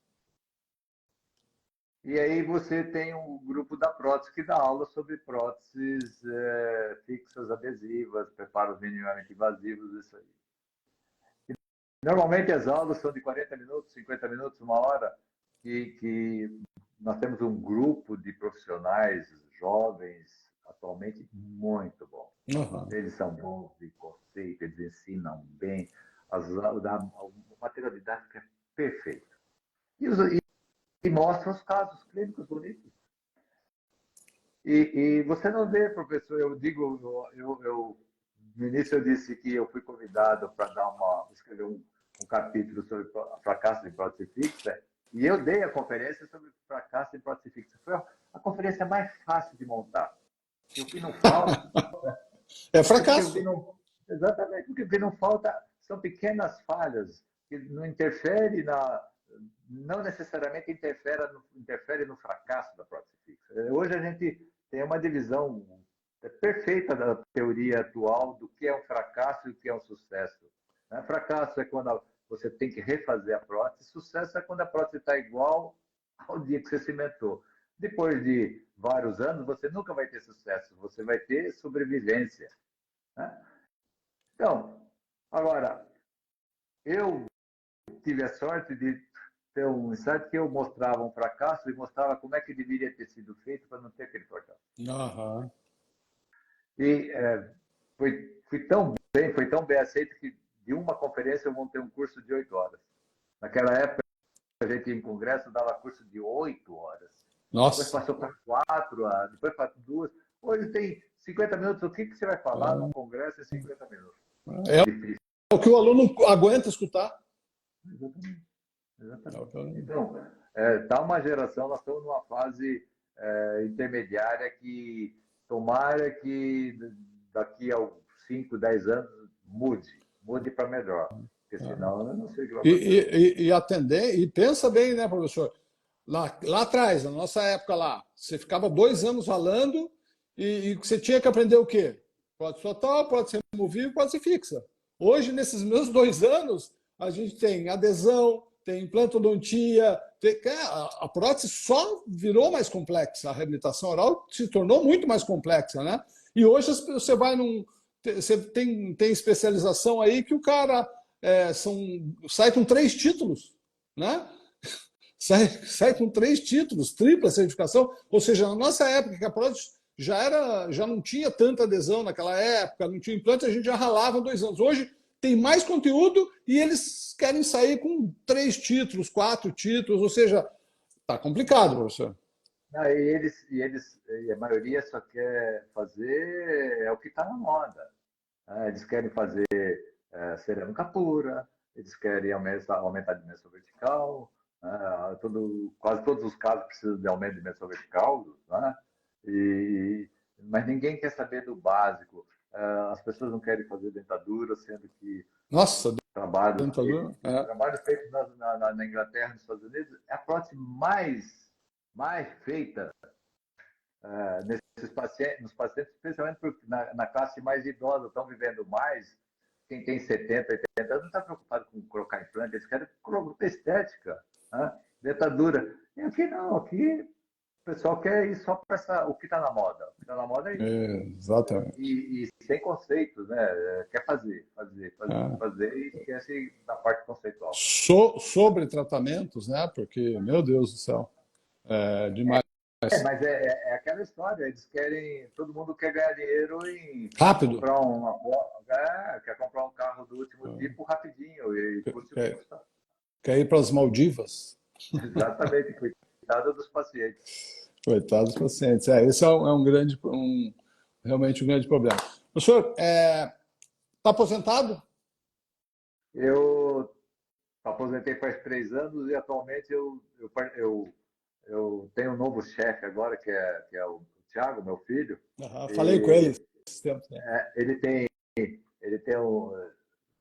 E aí você tem um grupo da prótese que dá aula sobre próteses fixas, adesivas, preparos minimamente invasivos, isso aí. Normalmente as aulas são de 40 minutos, 50 minutos, uma hora, que nós temos um grupo de profissionais jovens atualmente muito bom. Uhum. Eles são bons de conceito, eles ensinam bem, o material didático é perfeito. E mostram os casos clínicos bonitos. E você não vê, professor, eu digo, no início eu disse que eu fui convidado para escrever um capítulo sobre fracasso em prótese fixa, e eu dei a conferência sobre fracasso em prótese fixa. Foi a conferência mais fácil de montar. E o que não falta É é porque o que fracasso. não, exatamente, porque o que não falta são pequenas falhas que não interferem não necessariamente interfere no fracasso da prótese fixa. Hoje a gente tem uma divisão perfeita da teoria atual do que é um fracasso e o que é um sucesso. Fracasso é quando você tem que refazer a prótese, sucesso é quando a prótese está igual ao dia que você cimentou. Depois de vários anos, você nunca vai ter sucesso, você vai ter sobrevivência. Né? Então, agora, eu tive a sorte de ter um insight que eu mostrava um fracasso e mostrava como é que deveria ter sido feito para não ter aquele fracasso. Uhum. E foi tão bem aceito que de uma conferência eu montei um curso de 8 horas. Naquela época, a gente ia em congresso, dava curso de 8 horas. Depois Nossa. passou para 4 horas, depois para 2. Hoje tem 50 minutos. O que você vai falar num congresso em 50 minutos? É Difícil. o que o aluno aguenta escutar. Exatamente. É o Exatamente. que o aluno... Então, tá uma geração, nós estamos numa fase intermediária que tomara que daqui a 5, 10 anos mude para melhor, porque senão eu não sei o que vai acontecer. E atender, e pensa bem, né, professor? Lá atrás, na nossa época lá, você ficava 2 anos falando e você tinha que aprender o quê? Pode total, pode ser removível, pode ser fixa. Hoje, nesses meus 2 anos, a gente tem adesão, tem implantodontia, a prótese só virou mais complexa, a reabilitação oral se tornou muito mais complexa, né? E hoje você vai você tem especialização aí que o cara sai com 3 títulos, né? Sai com 3 títulos, tripla certificação. Ou seja, na nossa época, que a prótese já não tinha tanta adesão naquela época, não tinha implante, a gente já ralava 2 anos. Hoje tem mais conteúdo e eles querem sair com 3 títulos, 4 títulos, ou seja, tá complicado, professor. E a maioria só quer fazer o que está na moda. Eles querem fazer cerâmica pura, eles querem aumentar a dimensão vertical, quase todos os casos precisam de aumento de dimensão vertical, né? Mas ninguém quer saber do básico. As pessoas não querem fazer dentadura, sendo que Nossa, trabalhos dentadura. feitos, trabalhos feitos na Inglaterra e nos Estados Unidos é a prótese mais feita nos pacientes, especialmente na classe mais idosa, estão vivendo mais. Quem tem 70, 80 anos não está preocupado com colocar implante, eles querem colocar estética, né? Dentadura. E aqui não, aqui o pessoal quer ir só para o que está na moda. O que está na moda é isso. Exatamente. E sem conceitos, né? Quer fazer e esquece da parte conceitual. Sobre tratamentos, né? Porque, meu Deus do céu, demais. Mas é aquela história, eles querem, todo mundo quer ganhar dinheiro em Rápido. comprar quer comprar um carro do último tipo rapidinho, e custe o que Quer, custar. quer ir para as Maldivas. Exatamente, cuidado dos pacientes. Coitados dos pacientes. Esse é um grande, realmente um grande problema. Professor, está aposentado? Eu aposentei faz 3 anos e atualmente eu tenho um novo chefe agora, que é o Thiago, meu filho, Uhum, falei com ele e esse tempo, né? ele tem um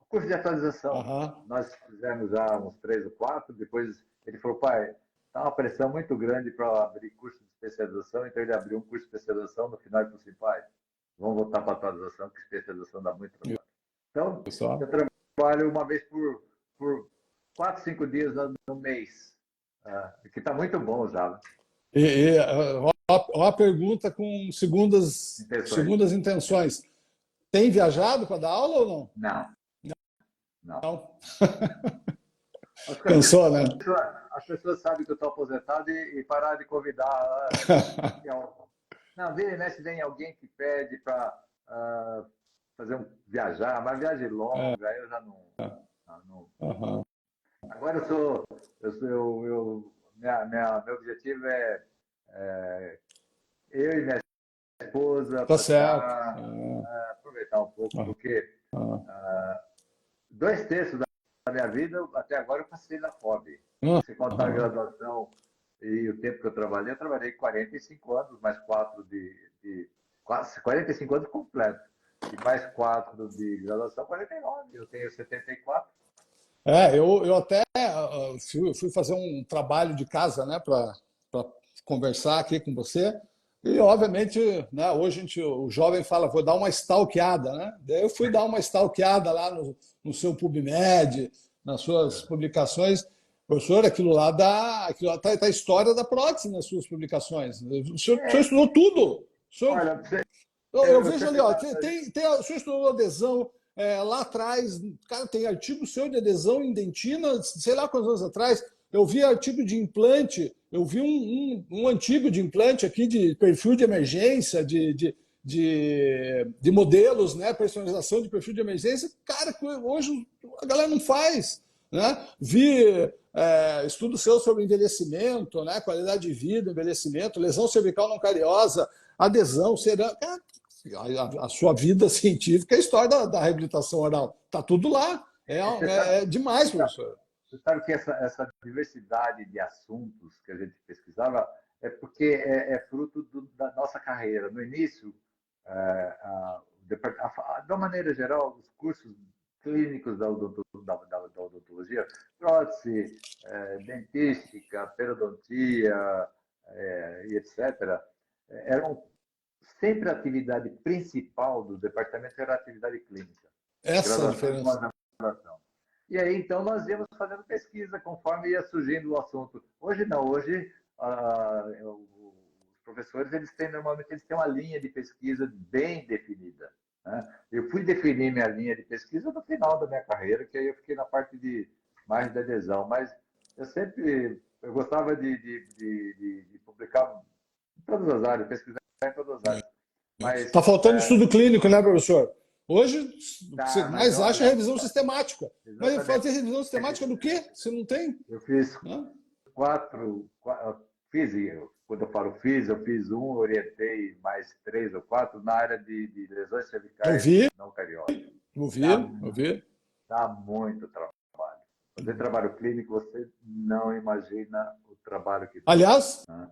curso de atualização. Uhum. Nós fizemos já uns 3 ou 4, depois ele falou, pai, está uma pressão muito grande para abrir curso de especialização, então ele abriu um curso de especialização, no final ele falou assim, pai, vamos voltar para a atualização, que especialização dá muito trabalho. Então, Pessoal. eu trabalho uma vez por 4, 5 dias no mês, que está muito bom já, né? Ó a pergunta com Intenções. segundas intenções. Tem viajado para dar aula ou não? Não, não. Não. Acho que Pensou, né? as pessoas sabem que eu estou aposentado e parar de convidar. Não, vira e mexe, vem alguém que pede para viajar, mas viagem longa, eu já não. Uhum. Agora meu objetivo é eu e minha esposa Tá certo. passear, aproveitar um pouco, Uhum. porque Uhum. 2/3 da minha vida, até agora, eu passei na FOB. Se contar a Uhum. graduação e o tempo que eu trabalhei 45 anos, mais 4 quase 45 anos completo. E mais 4 de graduação, 49. Eu tenho 74. Eu até fui fazer um trabalho de casa, né, para conversar aqui com você. E, obviamente, né, hoje o jovem fala, vou dar uma stalkeada, né? Daí eu fui dar uma stalkeada lá no seu PubMed, nas suas publicações. Professor, aquilo lá tá a história da prótese nas suas publicações. O senhor estudou tudo. Olha, Eu eu vejo ali, sempre. ó, o senhor estudou adesão lá atrás, cara, tem artigo seu de adesão em dentina, sei lá quantos anos atrás. Eu vi artigo de implante, eu vi um antigo de implante aqui de perfil de emergência, de modelos, né? Personalização de perfil de emergência. Cara, hoje a galera não faz. Né? Vi estudo seu sobre envelhecimento, né? Qualidade de vida, envelhecimento, lesão cervical não cariosa, adesão, cerâmica. A sua vida científica, a história da reabilitação oral. Está tudo lá. Você sabe, É demais, professor. você sabe que essa diversidade de assuntos que a gente pesquisava é porque é fruto da nossa carreira. No início, de uma maneira geral, os cursos clínicos da odontologia, prótese, dentística, periodontia, e etc., eram sempre a atividade principal do departamento era a atividade clínica, Essa é a graduação e diferença. pós-graduação. E aí, então, nós íamos fazendo pesquisa conforme ia surgindo o assunto. Hoje não, hoje os professores, normalmente eles têm uma linha de pesquisa bem definida. Né? Eu fui definir minha linha de pesquisa no final da minha carreira, que aí eu fiquei na parte de mais de adesão, mas eu gostava de publicar em todas as áreas, pesquisar em todas as áreas. Mas, Está faltando estudo clínico, né, professor? Hoje, o que você mas mais acha é olha, revisão sistemática. Mas exatamente. fazer revisão sistemática do quê? Você não tem? Eu fiz Né? fiz, quando eu falo fiz, eu fiz orientei mais 3 ou 4 na área de lesões Eu cervicais vi, não cariosas. eu vi, Dá, eu vi. dá muito trabalho. Fazer trabalho clínico, você não imagina o trabalho que dá. Aliás, Né?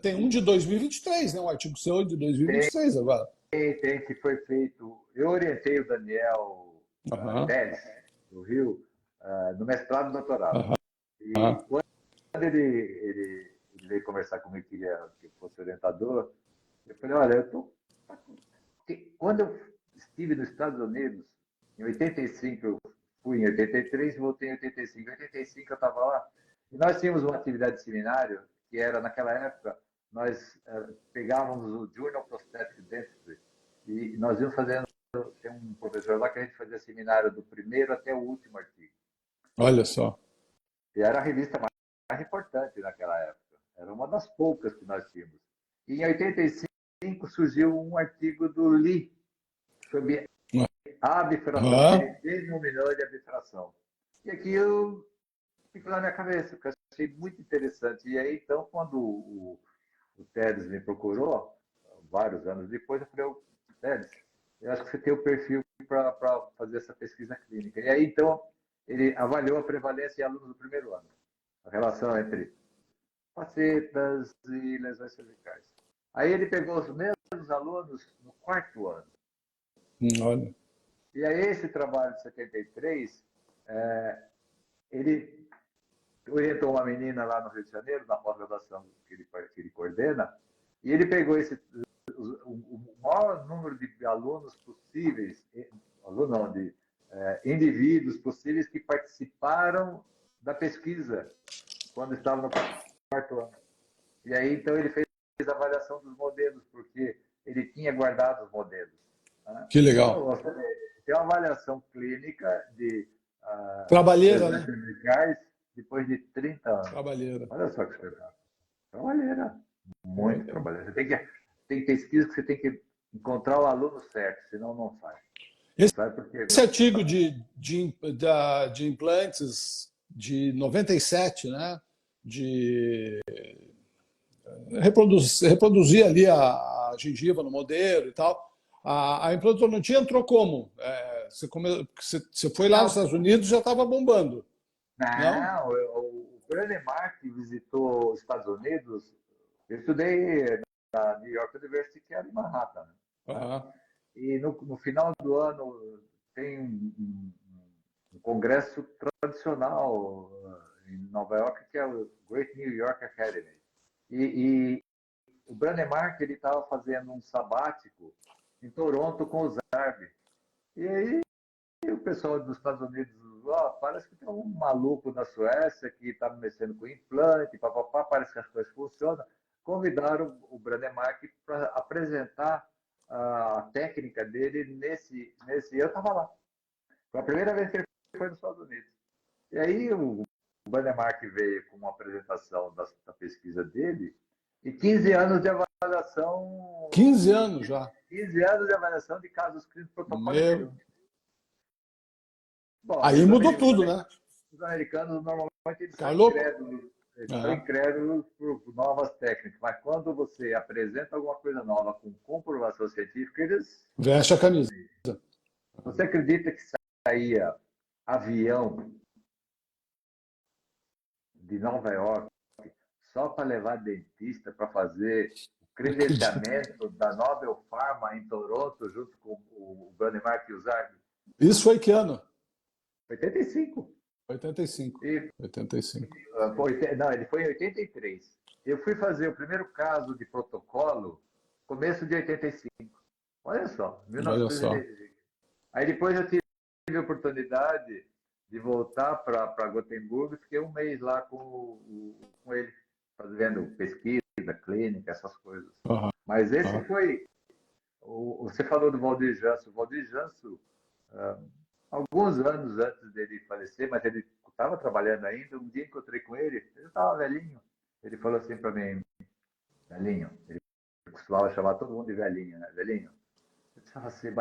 tem um de 2023, né? Um artigo seu de 2023 agora. Que foi feito. Eu orientei o Daniel Aham, Teles, do Rio, no mestrado e doutorado. aham, E quando ele veio conversar comigo, queria que eu fosse orientador, eu falei: olha, quando eu estive nos Estados Unidos, em 85, eu fui em 83 e voltei em 85. Em 85 eu estava lá e nós tínhamos uma atividade de seminário que era, naquela época, nós pegávamos o Journal Prosthetic Dentistry e nós íamos fazendo. Tem um professor lá que a gente fazia seminário do primeiro até o último artigo. olha só. E era a revista mais importante naquela época. Era uma das poucas que nós tínhamos. E em 85 surgiu um artigo do Lee sobre a bifração, que Aham. ele denominou de a bifração. E aquilo ficou na minha cabeça, porque eu achei muito interessante. E aí, então, quando o Tedes me procurou, vários anos depois, eu falei, Tedes, eu acho que você tem o perfil para fazer essa pesquisa clínica. E aí, então, ele avaliou a prevalência em alunos do primeiro ano, a relação entre facetas e lesões cervicais. Aí ele pegou os mesmos alunos no quarto ano. Olha. E aí esse trabalho de 73, ele orientou uma menina lá no Rio de Janeiro, na pós-graduação que ele coordena, e ele pegou o maior número de alunos possíveis, de indivíduos possíveis que participaram da pesquisa quando estavam no quarto ano. E aí, então, ele fez a avaliação dos modelos, porque ele tinha guardado os modelos. Né? Que legal. Então, tem uma avaliação clínica de Trabalheira, lesões né? cervicais depois de 30 anos. Trabalheira. Olha só que espetáculo. Trabalheira. Muito Olha. trabalheira. Tem pesquisa que você tem que encontrar o aluno certo, senão não sai. Não Esse, sai porque... esse artigo de implantes de 97, né? De reproduzir ali a gengiva no modelo e tal. A implantodontia entrou como? Você foi lá nos Não, Estados Unidos e já estava bombando, não? não, o Branemark visitou os Estados Unidos. Eu estudei na New York University, que era em Manhattan. Né? Aham. E no final do ano tem um congresso tradicional em Nova York, que é o Great New York Academy. E o Branemark ele estava fazendo um sabático em Toronto com o Zarb. E aí o pessoal dos Estados Unidos, parece que tem um maluco na Suécia que está mexendo com implante, papapá, parece que as coisas funcionam. Convidaram o Branemark para apresentar a técnica dele nesse. Eu estava lá. Foi a primeira vez que ele foi nos Estados Unidos. E aí o Branemark veio com uma apresentação da pesquisa dele e 15 anos de avaliação 15 anos já. 15 anos de avaliação de casos clínicos protocolo Meu. nenhum. Bom, aí Aí mudou tudo, né? os americanos normalmente Tá louco? eles são Aham. incrédulos por novas técnicas, mas quando você apresenta alguma coisa nova com comprovação científica, eles... Veste a camisa. Você acredita que saía avião de Nova York só para levar dentista para fazer o Não acredito. credenciamento da Nobel Pharma em Toronto, junto com o Branemark e o Zarg? Isso foi que ano? 85. 85. E 85. Não, ele foi em 83. Eu fui fazer o primeiro caso de protocolo começo de 85. Olha só, Olha só. 1985. Aí depois eu tive a oportunidade de voltar para Gotemburgo e fiquei um mês lá com ele, fazendo pesquisa, clínica, essas coisas. Aham. Mas esse Aham. foi... Você falou do Valdir Janso. O Valdir Janso, alguns anos antes dele falecer, mas ele estava trabalhando ainda. Um dia encontrei com ele, ele estava velhinho. Ele falou assim para mim, velhinho, ele costumava chamar todo mundo de velhinho, né? Velhinho, eu precisava ser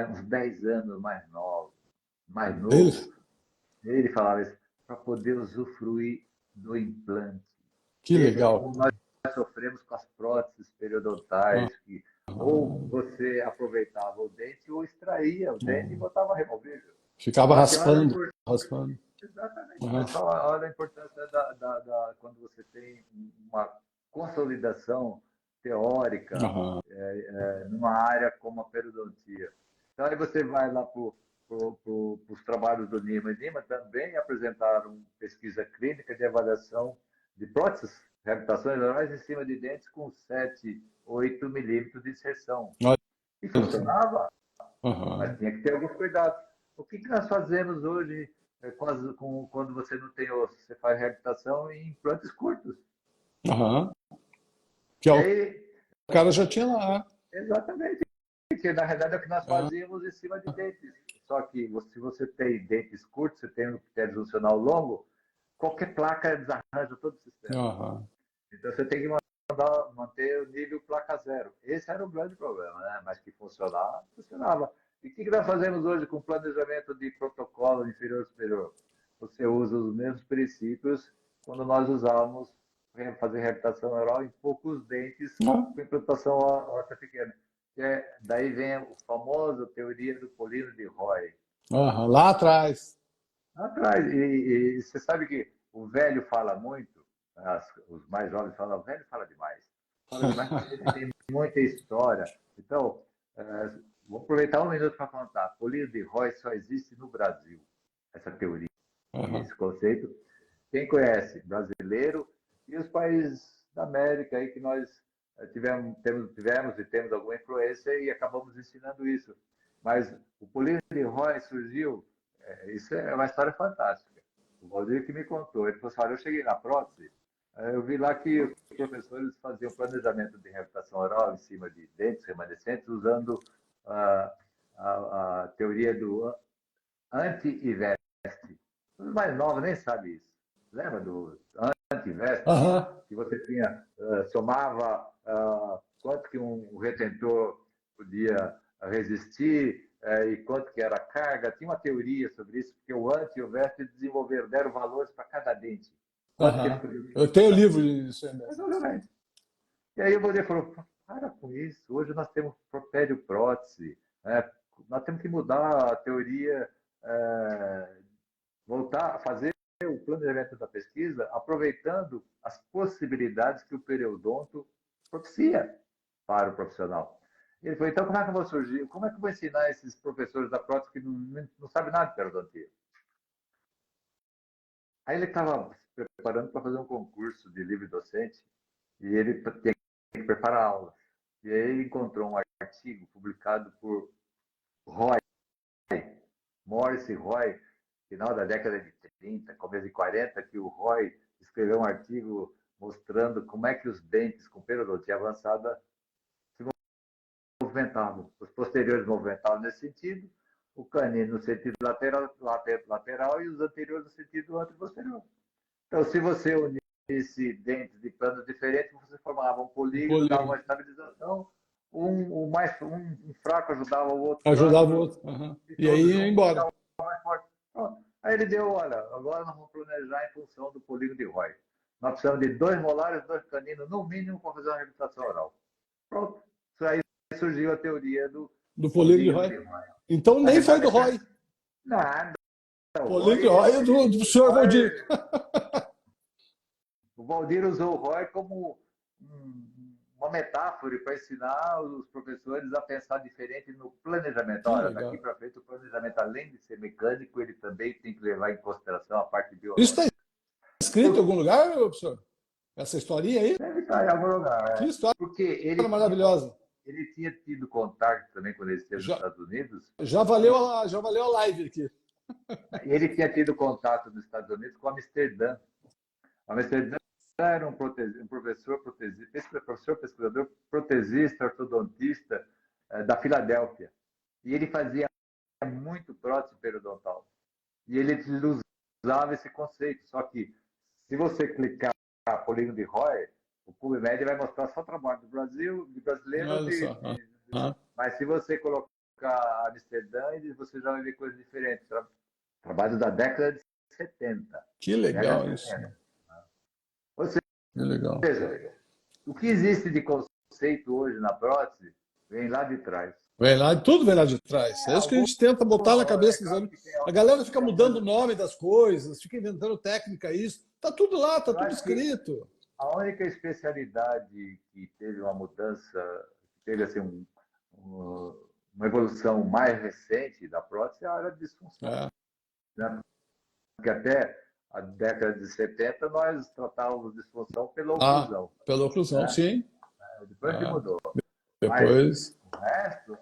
uns 10 anos mais Ele? novo. Ele falava isso, para poder usufruir do implante. Que Veja legal. como nós sofremos com as próteses periodontais, que ou Aham. você aproveitava o dente ou extraía o dente e botava removível. Ficava Só que olha, raspando, raspando. exatamente, Aham. mas só olha a importância quando você tem uma consolidação teórica Aham. numa área como a periodontia. Então aí você vai lá para os trabalhos do Nima. E Nima também apresentaram pesquisa clínica de avaliação de próteses, reabilitações orais em cima de dentes com 7, 8 milímetros de inserção. E Olha só. funcionava, mas Aham. tinha que ter alguns cuidados. O que nós fazemos hoje quando você não tem osso? Você faz reabilitação em implantes curtos. Aham. Que é E o aí, cara já tinha lá. exatamente, que na realidade é o que nós Né? fazíamos em cima de dentes. Só que se você tem dentes curtos, você tem um epitélio funcional longo, qualquer placa desarranja todo o sistema. Aham. Então você tem que mandar manter o nível placa zero. Esse era o grande problema, né? Mas que funcionava, funcionava. E o que nós fazemos hoje com o planejamento de protocolo inferior-superior? Você usa os mesmos princípios quando nós usávamos fazer reabilitação oral em poucos dentes Ah, com implantação óssea pequena. Daí vem a famosa teoria do polino de Roy. aham, lá atrás. Atrás, e você sabe que o velho fala muito, os mais jovens falam, o velho fala demais porque ele tem muita história. Então, vou aproveitar um minuto para contar. Polino de Roy só existe no Brasil, essa teoria, Aham. esse conceito. Quem conhece? Brasileiro e os países da América aí que nós tivemos e temos alguma influência e acabamos ensinando isso. Mas o polino de Roy surgiu, isso é uma história fantástica. O Valdir que me contou, ele falou assim, olha, eu cheguei na prótese, eu vi lá que os professores faziam planejamento de reabilitação oral em cima de dentes remanescentes usando a, a teoria do anti-investe. Os mais novos nem sabem isso. Lembra do anti-investe? Aham. Que você tinha, somava quanto que um retentor podia resistir e quanto que era a carga. Tinha uma teoria sobre isso, porque o anti e o veste deram valores para cada dente. Quanto que eles Aham. podiam Eu tenho resistir. livro disso aí mesmo. Exatamente. E aí o Valdir falou, para com isso, hoje nós temos propédio prótese, né? Nós temos que mudar a teoria, voltar a fazer o planejamento da pesquisa aproveitando as possibilidades que o periodonto propicia para o profissional. Ele falou, então como é que eu vou surgir, como é que eu vou ensinar esses professores da prótese que não sabem nada de periodontia? Aí ele estava se preparando para fazer um concurso de livre docente e ele tinha que preparar aulas. E aí ele encontrou um artigo publicado por Roy, Morris e Roy, final da década de 30, começo de 40, que o Roy escreveu um artigo mostrando como é que os dentes com periodontia avançada se movimentavam. Os posteriores movimentavam nesse sentido, o canino no sentido lateral e os anteriores no sentido anteposterior. Então, se você unisse dentes de planos diferentes, você formava um Um polígono, dava uma polígono. estabilização, um fraco ajudava o outro Ajudava o plano, outro. Aham. e E todos aí ia juntos embora. ficavam mais fortes. Pronto. Aí ele deu, olha, agora nós vamos planejar em função do polígono de Roy. Nós precisamos de 2 molares, 2 caninos, no mínimo, para fazer uma reabilitação oral. Pronto. Isso aí surgiu a teoria do Do polígono de polígono Roy. de Roy. Então Na nem foi realidade, do Roy. nada. O Polígono Roy, de Roy é do senhor Valdir. o Valdir usou o Roy como uma metáfora para ensinar os professores a pensar diferente no planejamento. Que Olha, daqui legal. para frente o planejamento, além de ser mecânico, ele também tem que levar em consideração a parte Isso está biológica. escrito em algum lugar, professor? Essa historinha aí? Deve estar em algum lugar, Que história porque maravilhosa. ele tinha tido contato também quando ele esteve nos Já, Estados Unidos, já valeu a live aqui. e ele tinha tido contato nos Estados Unidos com Amsterdã. Amsterdã era um professor protesista, professor pesquisador protesista, ortodontista da Filadélfia. E ele fazia muito prótese periodontal. E ele usava esse conceito. Só que, se você clicar polígono de Roy, o PubMed vai mostrar só o trabalho do Brasil, de brasileiro, Olha só. Aham. mas se você colocar Amsterdã, você já vai ver coisas diferentes. Trabalho da década de 70. Que Década legal de isso. 70. Ou Que legal. seja, o que existe de conceito hoje na prótese vem lá de trás. Tudo vem lá de trás. É isso que a gente tenta botar na É cabeça dos claro alunos. que A galera fica tem mudando o algumas. nome das coisas, fica inventando técnica, isso. Tá tudo lá, tá Eu tudo acho que escrito. a única especialidade que teve uma mudança, que teve assim, uma evolução mais recente da prótese é a área de disfunção. É. Né? Porque até a década de 70 nós tratávamos disfunção pela Ah, oclusão. pela oclusão, Né? sim. Depois que É. mudou. Mas Depois. o resto,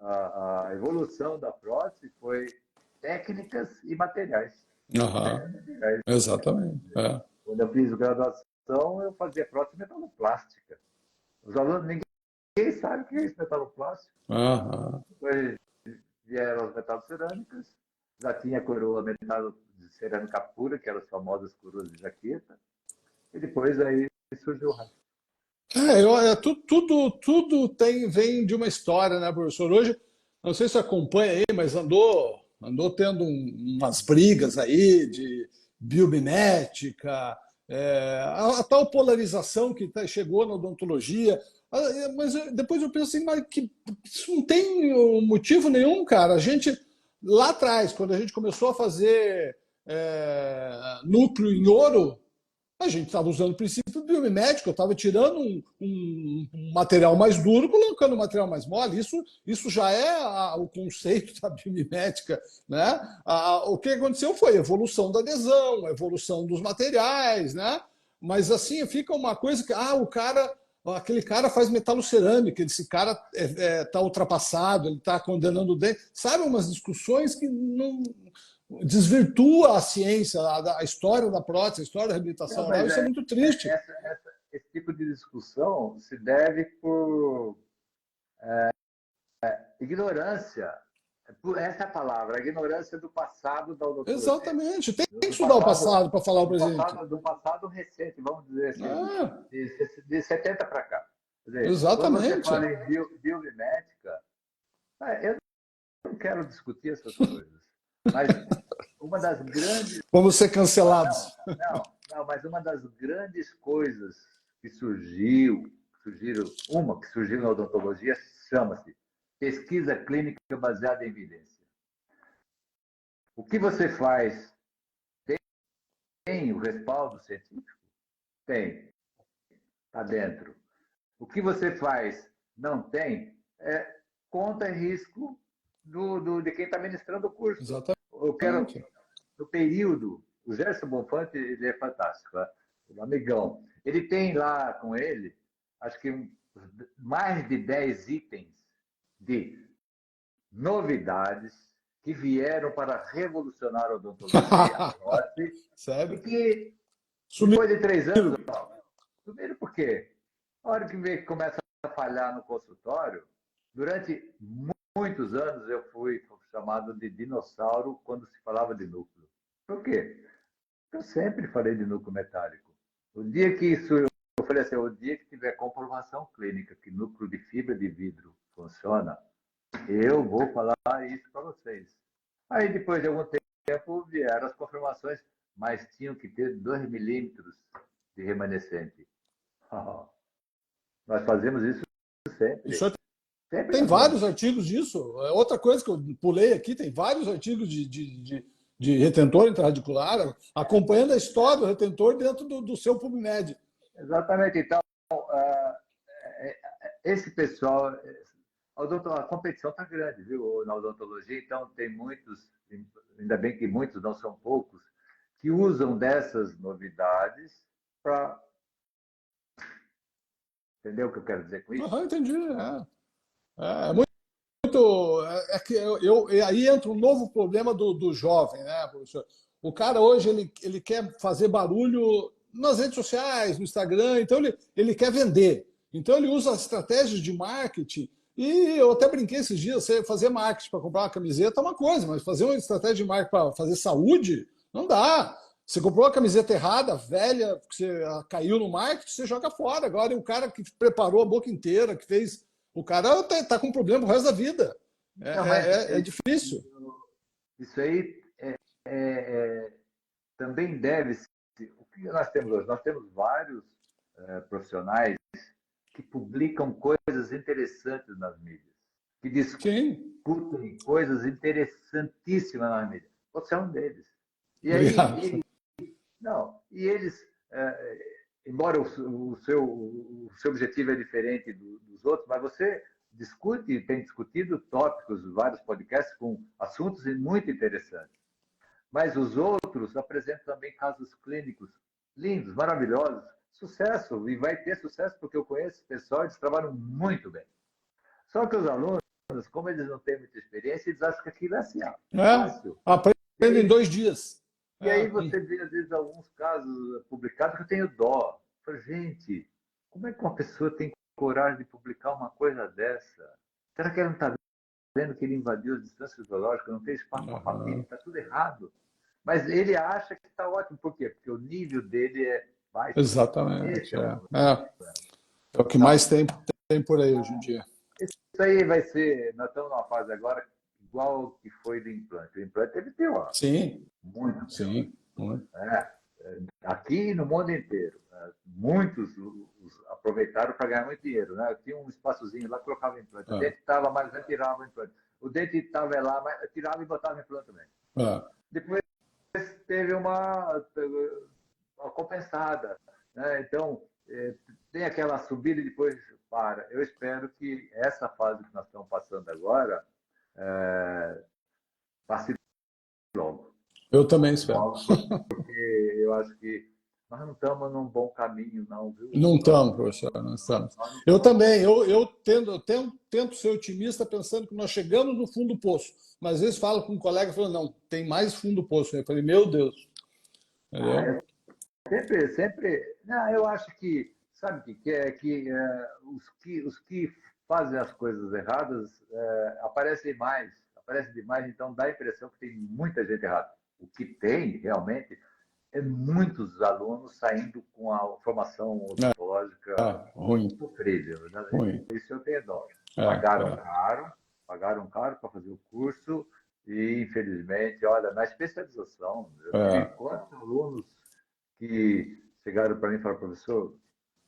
a evolução da prótese foi técnicas e materiais. Aham. Técnicas e materiais. Exatamente. É. Quando eu fiz graduação, eu fazia prótese metaloplástica. Os alunos, ninguém sabe o que é isso, metaloplástico. Aham. Depois vieram as metalocerâmicas, já tinha coroa metal de cerâmica pura, que eram as famosas coroas de jaqueta, e depois aí surgiu o resto. Tudo vem de uma história, né, professor? Hoje, não sei se você acompanha aí, mas andou tendo umas brigas aí de biomimética, a tal polarização que chegou na odontologia. Mas depois eu penso assim, mas que isso não tem motivo nenhum, cara. A gente, lá atrás, quando a gente começou a fazer núcleo em ouro, a gente estava usando o princípio biomimético, eu estava tirando um material mais duro, colocando um material mais mole. Isso já é o conceito da biomimética. Né? O que aconteceu foi a evolução da adesão, a evolução dos materiais, né? Mas assim, fica uma coisa que aquele cara faz metalocerâmica, esse cara está ultrapassado, ele está condenando o dente. Sabe, umas discussões que não desvirtua a ciência, a história da prótese, a história da reabilitação Não, oral. mas Isso é muito triste. esse tipo de discussão se deve por ignorância. Essa é a palavra, a ignorância do passado da odontologia. Exatamente. Tem que Do estudar o passado, passado para falar o presente. do passado recente, vamos dizer assim, É, de 70 para cá. Quer dizer, quando você exatamente. fala em biomimética, eu não quero discutir essas coisas, mas uma das grandes. Vamos ser Não, cancelados. não, mas uma das grandes coisas que uma que surgiu na odontologia, chama-se pesquisa clínica baseada em evidência. O que você faz tem o respaldo científico? Tem, está dentro. O que você faz não tem, conta e risco de quem está ministrando o curso. Eu quero, Exatamente. no período, o Gerson Bonfante, ele é fantástico, né? Um amigão. Ele tem lá com ele, acho que mais de 10 itens de novidades que vieram para revolucionar a odontologia, a prótese, e Sério? que Sumiram. depois de 3 anos, primeiro por quê? A hora que começa a falhar no consultório, durante muitos anos eu fui chamado de dinossauro quando se falava de núcleo. Por quê? Eu sempre falei de núcleo metálico. O dia que isso, eu falei assim, o dia que tiver comprovação clínica que núcleo de fibra de vidro funciona, eu vou falar isso para vocês. Aí depois de algum tempo vieram as confirmações, mas tinham que ter 2 milímetros de remanescente. Nós fazemos isso sempre. Isso Sempre tem fazemos. vários artigos disso. Outra coisa que eu pulei aqui, tem vários artigos de retentor intraradicular, acompanhando a história do retentor dentro do seu PubMed. Exatamente. Então, esse pessoal, a competição está grande, viu, na odontologia, então tem muitos, ainda bem que muitos, não são poucos, que usam dessas novidades para. Entendeu o que eu quero dizer com isso? Aham, entendi. É muito. Que aí entra um novo problema do jovem, né, professor? O cara hoje ele quer fazer barulho nas redes sociais, no Instagram, então ele quer vender. Então ele usa estratégias de marketing. E eu até brinquei esses dias, você fazer marketing para comprar uma camiseta é uma coisa, mas fazer uma estratégia de marketing para fazer saúde, não dá. Você comprou uma camiseta errada, velha, que você caiu no marketing, você joga fora. Agora, o cara que preparou a boca inteira, que fez. O cara tá com problema o resto da vida. Não, mas É difícil. isso aí também deve-se. O que nós temos hoje? Nós temos vários profissionais que publicam coisas interessantes nas mídias, que Sim, discutem coisas interessantíssimas nas mídias. Você é um deles. E aí, obrigado. não, e eles, embora o seu objetivo é diferente dos outros, mas você discute, tem discutido tópicos, vários podcasts com assuntos muito interessantes. Mas os outros apresentam também casos clínicos lindos, maravilhosos, sucesso, e vai ter sucesso porque eu conheço pessoal, eles trabalham muito bem. Só que os alunos, como eles não têm muita experiência, eles acham que aquilo é assim, ó, fácil. E Aprendo em aí, 2 dias. e aí você vê, às vezes, alguns casos publicados que eu tenho dó. Eu falo, gente, como é que uma pessoa tem coragem de publicar uma coisa dessa? Será que ele não está vendo que ele invadiu as distâncias biológicas, não tem espaço para papilha, está tudo errado? Mas ele acha que está ótimo. Por quê? Porque o nível dele é baixo. Exatamente. Esse é o problema. É o que Não, mais tem por aí hoje em dia. isso aí vai ser, nós estamos numa fase agora igual o que foi do implante. O implante teve pior, Sim, muito pior. sim. Muito. Né? Aqui no mundo inteiro, né? Muitos aproveitaram para ganhar muito dinheiro. Né? Tinha um espaçozinho lá, colocava implante. O É, dente estava mais, tirava o implante. O dente estava lá, mas tirava e botava implante também. é. Depois teve uma compensada. Né? Então, tem aquela subida e depois para. Eu espero que essa fase que nós estamos passando agora passe logo. Eu também espero. Logo, porque eu acho que nós não estamos num bom caminho, não, viu? Não Nós estamos, professor, não estamos. não Eu estamos. também, tento ser otimista pensando que nós chegamos no fundo do poço. Mas às vezes falo com um colega e falo, não, tem mais fundo do poço. Eu falei, meu Deus, entendeu? Eu sempre. Não, eu acho que, sabe o que é? Que os que fazem as coisas erradas aparecem demais, então dá a impressão que tem muita gente errada. O que tem, realmente, é muitos alunos saindo com a formação odontológica Ruim, sofrível. Né? ruim. Isso eu tenho dó. É, Pagaram é, caro, pagaram caro para fazer o curso e, infelizmente, olha, na especialização, eu tive é. quantos alunos que chegaram para mim e falaram, professor,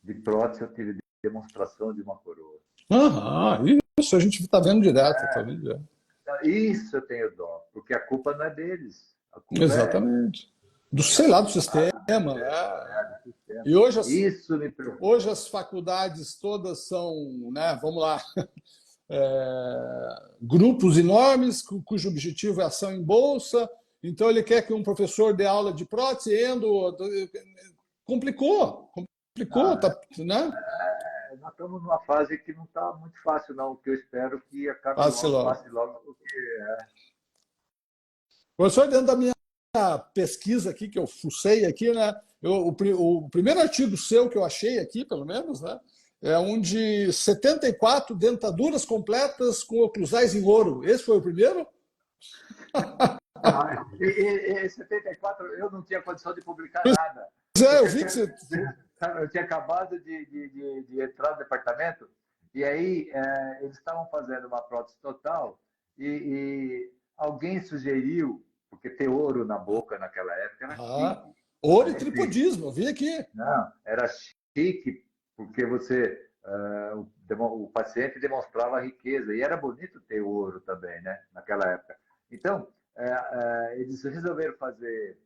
de prótese eu tive demonstração de uma coroa. Aham, isso a gente está vendo direto, tá vendo direto. Isso eu tenho dó, porque a culpa não é deles, a culpa Exatamente. Do, sei lá, do sistema. É. do sistema. E hoje Isso me preocupa. hoje as faculdades todas são, né, vamos lá, grupos enormes cujo objetivo é ação em bolsa. Então ele quer que um professor dê aula de prótese, complicou, Não, tá, né? nós estamos numa fase que não está muito fácil, não, que eu espero que acabe Passe logo, logo. passe logo, porque Professor, dentro da minha pesquisa aqui, que eu fucei aqui, né? O primeiro artigo seu que eu achei aqui, pelo menos, né? É um de 74 dentaduras completas com oclusais em ouro. Esse foi o primeiro? em 74 eu não tinha condição de publicar nada, Eu porque vi que você. eu tinha acabado de entrar no departamento e aí eles estavam fazendo uma prótese total e alguém sugeriu, porque ter ouro na boca naquela época era Ah, chique, ouro e era chique. tripodismo, eu vi aqui. Não, era chique porque o paciente demonstrava riqueza e era bonito ter ouro também, né? Naquela época. Então, eles resolveram fazer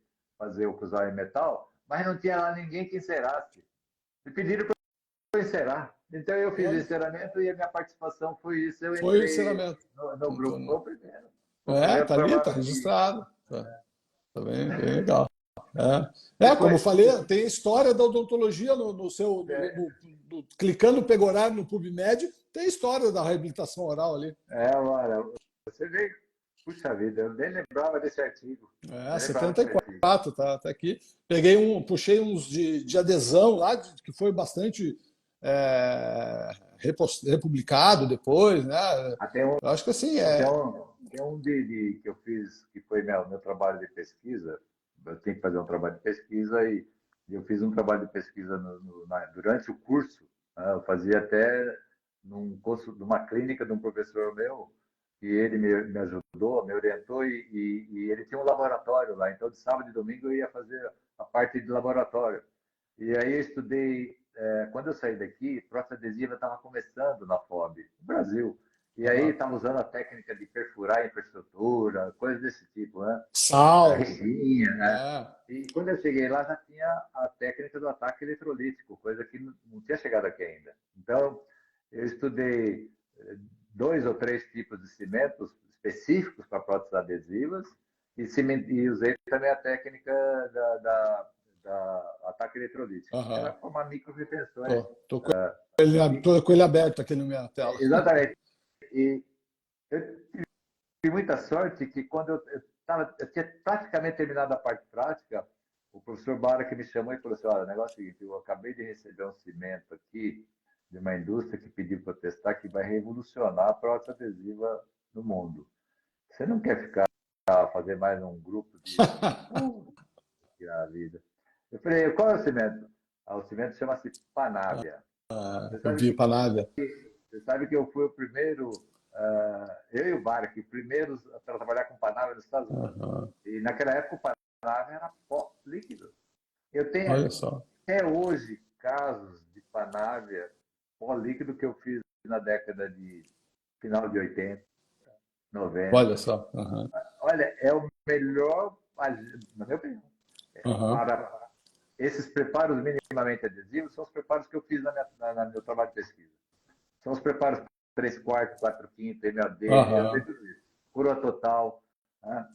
o cruzar em metal, mas não tinha lá ninguém que encerasse. E pediram para eu encerar. Então eu fiz o Olha, enceramento e a minha participação foi isso. Eu foi o entrei encerramento. no grupo. Foi o primeiro. Foi o É, primeiro tá ali, tá trabalho que. registrado. Tá bem, bem legal. Como eu Depois, falei, tem a história da odontologia no seu. Clicando pegar no PubMed, tem a história da reabilitação oral ali. olha, você vê, puxa vida, eu nem lembrava desse artigo. Nem lembrava desse artigo. 74, tá aqui. Puxei uns de adesão lá, que foi bastante republicado depois, né? Até um, Eu acho que assim, que eu fiz, que foi meu trabalho de pesquisa. Eu tinha que fazer um trabalho de pesquisa e eu fiz um trabalho de pesquisa durante o curso. Né? Eu fazia até numa clínica de um professor meu, que ele me ajudou, me orientou e ele tinha um laboratório lá. Então, de sábado e domingo eu ia fazer a parte de laboratório. E aí eu estudei, quando eu saí daqui, prótese adesiva estava começando na FOB, no Brasil. E aí uh, estava usando a técnica de perfurar a infraestrutura, coisas desse tipo, né? sal. Resina, né? É, E quando eu cheguei lá, já tinha a técnica do ataque eletrolítico, coisa que não tinha chegado aqui ainda. Então, eu estudei 2 ou 3 tipos de cimentos específicos para próteses adesivas e usei também a técnica da ataque eletrolítico, que era uh, formar microretenções. tô com ele aberto aqui na minha tela. Exatamente. E eu tive muita sorte que quando eu tinha praticamente terminado a parte prática, o professor Bara que me chamou e falou assim, olha, o negócio é o seguinte, eu acabei de receber um cimento aqui de uma indústria que pediu para testar que vai revolucionar a prótese adesiva no mundo. Você não quer ficar a fazer mais um grupo de... a vida. Eu falei, qual é o cimento? O cimento chama-se Panavia. Você Eu sabe vi Panávia. Você sabe que eu fui o primeiro, eu e o Barque, primeiros a trabalhar com Panávia nos Estados Unidos. Aham. E naquela época o Panávia era pó líquido. Eu tenho Olha só. até hoje casos de Panávia pó líquido que eu fiz na década de final de 80, Olha 90. só. Aham. Olha, é o melhor, na minha opinião, Aham. para esses preparos minimamente adesivos, são os preparos que eu fiz no meu trabalho de pesquisa. São os preparos 3 quartos, 4 quintos, MAD, eu sei Aham. tudo isso. Coroa total. Né?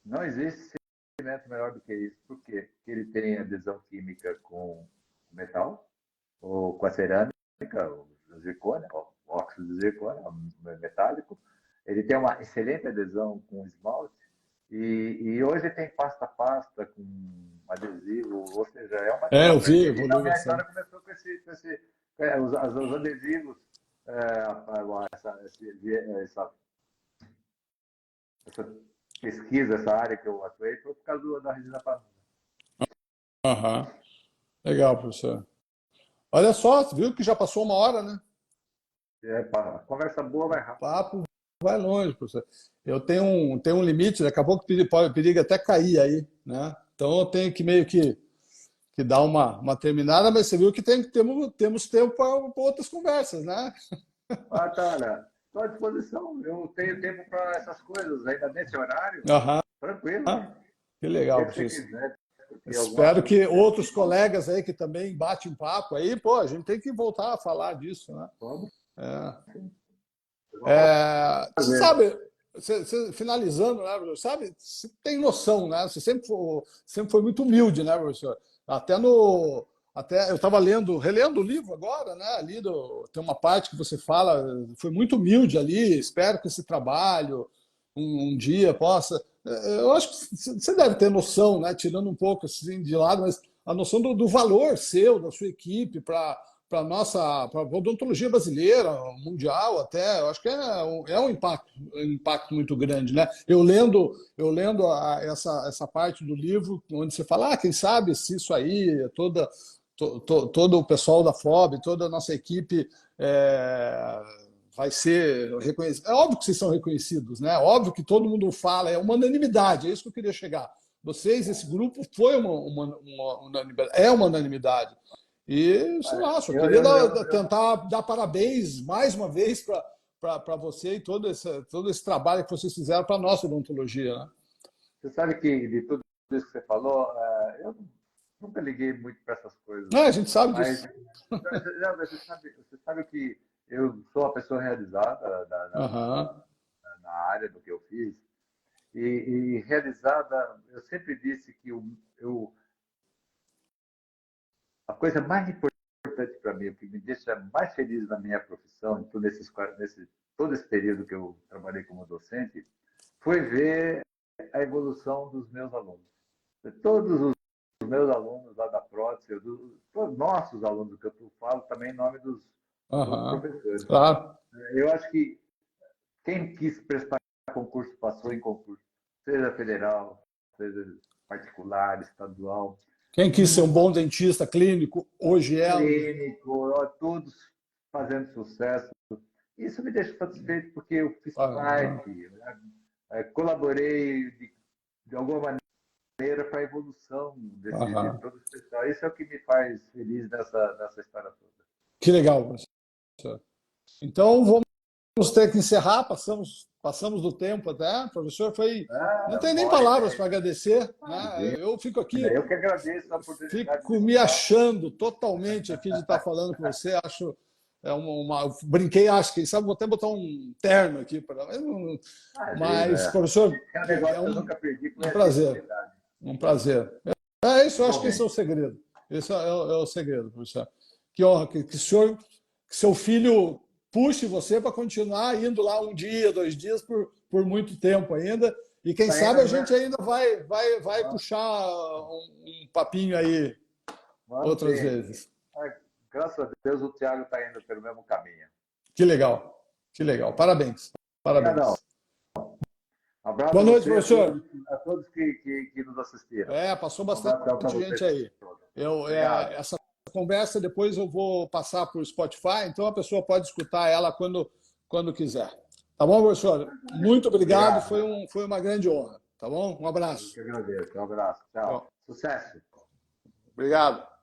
Não existe cimento melhor do que isso. Por quê? Porque ele tem adesão química com metal, ou com a cerâmica, o zircônia, o óxido de zircônia, metálico. Ele tem uma excelente adesão com esmalte. E hoje tem pasta com adesivo, ou seja, é uma É, eu troca. vi E a minha evolução. história começou os adesivos, essa pesquisa, essa área que eu atuei, foi por causa da resina panela. Aham. Legal, professor. Olha só, viu que já passou uma hora, né? Conversa boa vai O rápido. papo vai longe, professor. Eu tenho um limite, daqui a pouco periga até cair aí, né? Então eu tenho que meio que dar uma terminada, mas você viu que temos tempo para outras conversas, né? Cara, estou à disposição. Eu tenho tempo para essas coisas ainda nesse horário. Aham. Tranquilo. Que O legal, dia que você professor. quiser. Porque algum Espero assunto que desse, outros colegas aí que também batem papo aí, pô, a gente tem que voltar a falar disso, né? vamos, É. vamos Você fazer. sabe, finalizando, né, professor? Sabe, você tem noção, né? Você sempre foi muito humilde, né, professor? Até no. Até eu estava relendo o livro agora, né? Tem uma parte que você fala, foi muito humilde ali, espero que esse trabalho um dia possa. Eu acho que você deve ter noção, né? Tirando um pouco assim de lado, mas a noção do valor seu, da sua equipe, para a nossa pra odontologia brasileira, mundial até, eu acho que um impacto muito grande, né? Eu lendo essa parte do livro onde você fala, quem sabe se isso aí, todo o pessoal da FOB, toda a nossa equipe vai ser reconhecido. É óbvio que vocês são reconhecidos, né? É óbvio que todo mundo fala, é uma unanimidade, é isso que eu queria chegar. Vocês, esse grupo, foi uma unanimidade, é uma unanimidade. E, sei lá, só Eu, queria eu, eu, eu, tentar dar parabéns mais uma vez para você e todo esse trabalho que vocês fizeram para a nossa odontologia. Né? Você sabe que de tudo isso que você falou, eu nunca liguei muito para essas coisas. A gente sabe Mas, disso. não, você sabe que eu sou uma pessoa realizada Aham, na área do que eu fiz. E realizada, eu sempre disse que a coisa mais importante para mim, o que me deixa mais feliz na minha profissão, todo esse período que eu trabalhei como docente, foi ver a evolução dos meus alunos. Todos os meus alunos lá da prótese, todos nossos alunos, que eu falo também em nome dos aham, professores. claro. Eu acho que quem quis prestar concurso passou em concurso, seja federal, seja particular, estadual, Quem quis ser um bom dentista clínico, hoje é. clínico, todos fazendo sucesso. Isso me deixa satisfeito porque eu fiz Aham, parte, né? Colaborei de alguma maneira para a evolução de aham. todo esse pessoal. Isso é o que me faz feliz nessa história toda. Que legal, professor. Então, vamos ter que encerrar, passamos do tempo até. Professor, não tem nem Uma hora e palavras para meia. agradecer, né? Imagina. Eu fico aqui, Eu que agradeço a oportunidade de fico me voltar. achando totalmente aqui de estar falando com você. Acho brinquei, acho que sabe, vou até botar um terno aqui para, mas Imagina. professor, É um é negócio que eu nunca perdi, foi um a prazer, gentilidade. um prazer. É isso, eu acho que esse é o Igualmente. segredo. Esse é o segredo, professor. Que honra que seu filho puxe você para continuar indo lá um dia, 2 dias, por muito tempo ainda. E quem sabe a Ainda, né? gente ainda vai puxar um papinho aí Vamos outras sim. vezes. Graças a Deus o Thiago está indo pelo mesmo caminho. Que legal, que legal. Parabéns, Obrigadão. parabéns. Abraço Boa a noite, você, professor. a todos que nos assistiram. Passou Um abração para bastante vocês gente aí. todos. Eu, Obrigado. essa conversa depois eu vou passar para o Spotify, então a pessoa pode escutar ela quando quiser. Tá bom, professor? Muito obrigado, Obrigado. foi uma grande honra. Tá bom? Um Eu abraço. que agradeço. Um abraço. Tchau. Sucesso. Obrigado.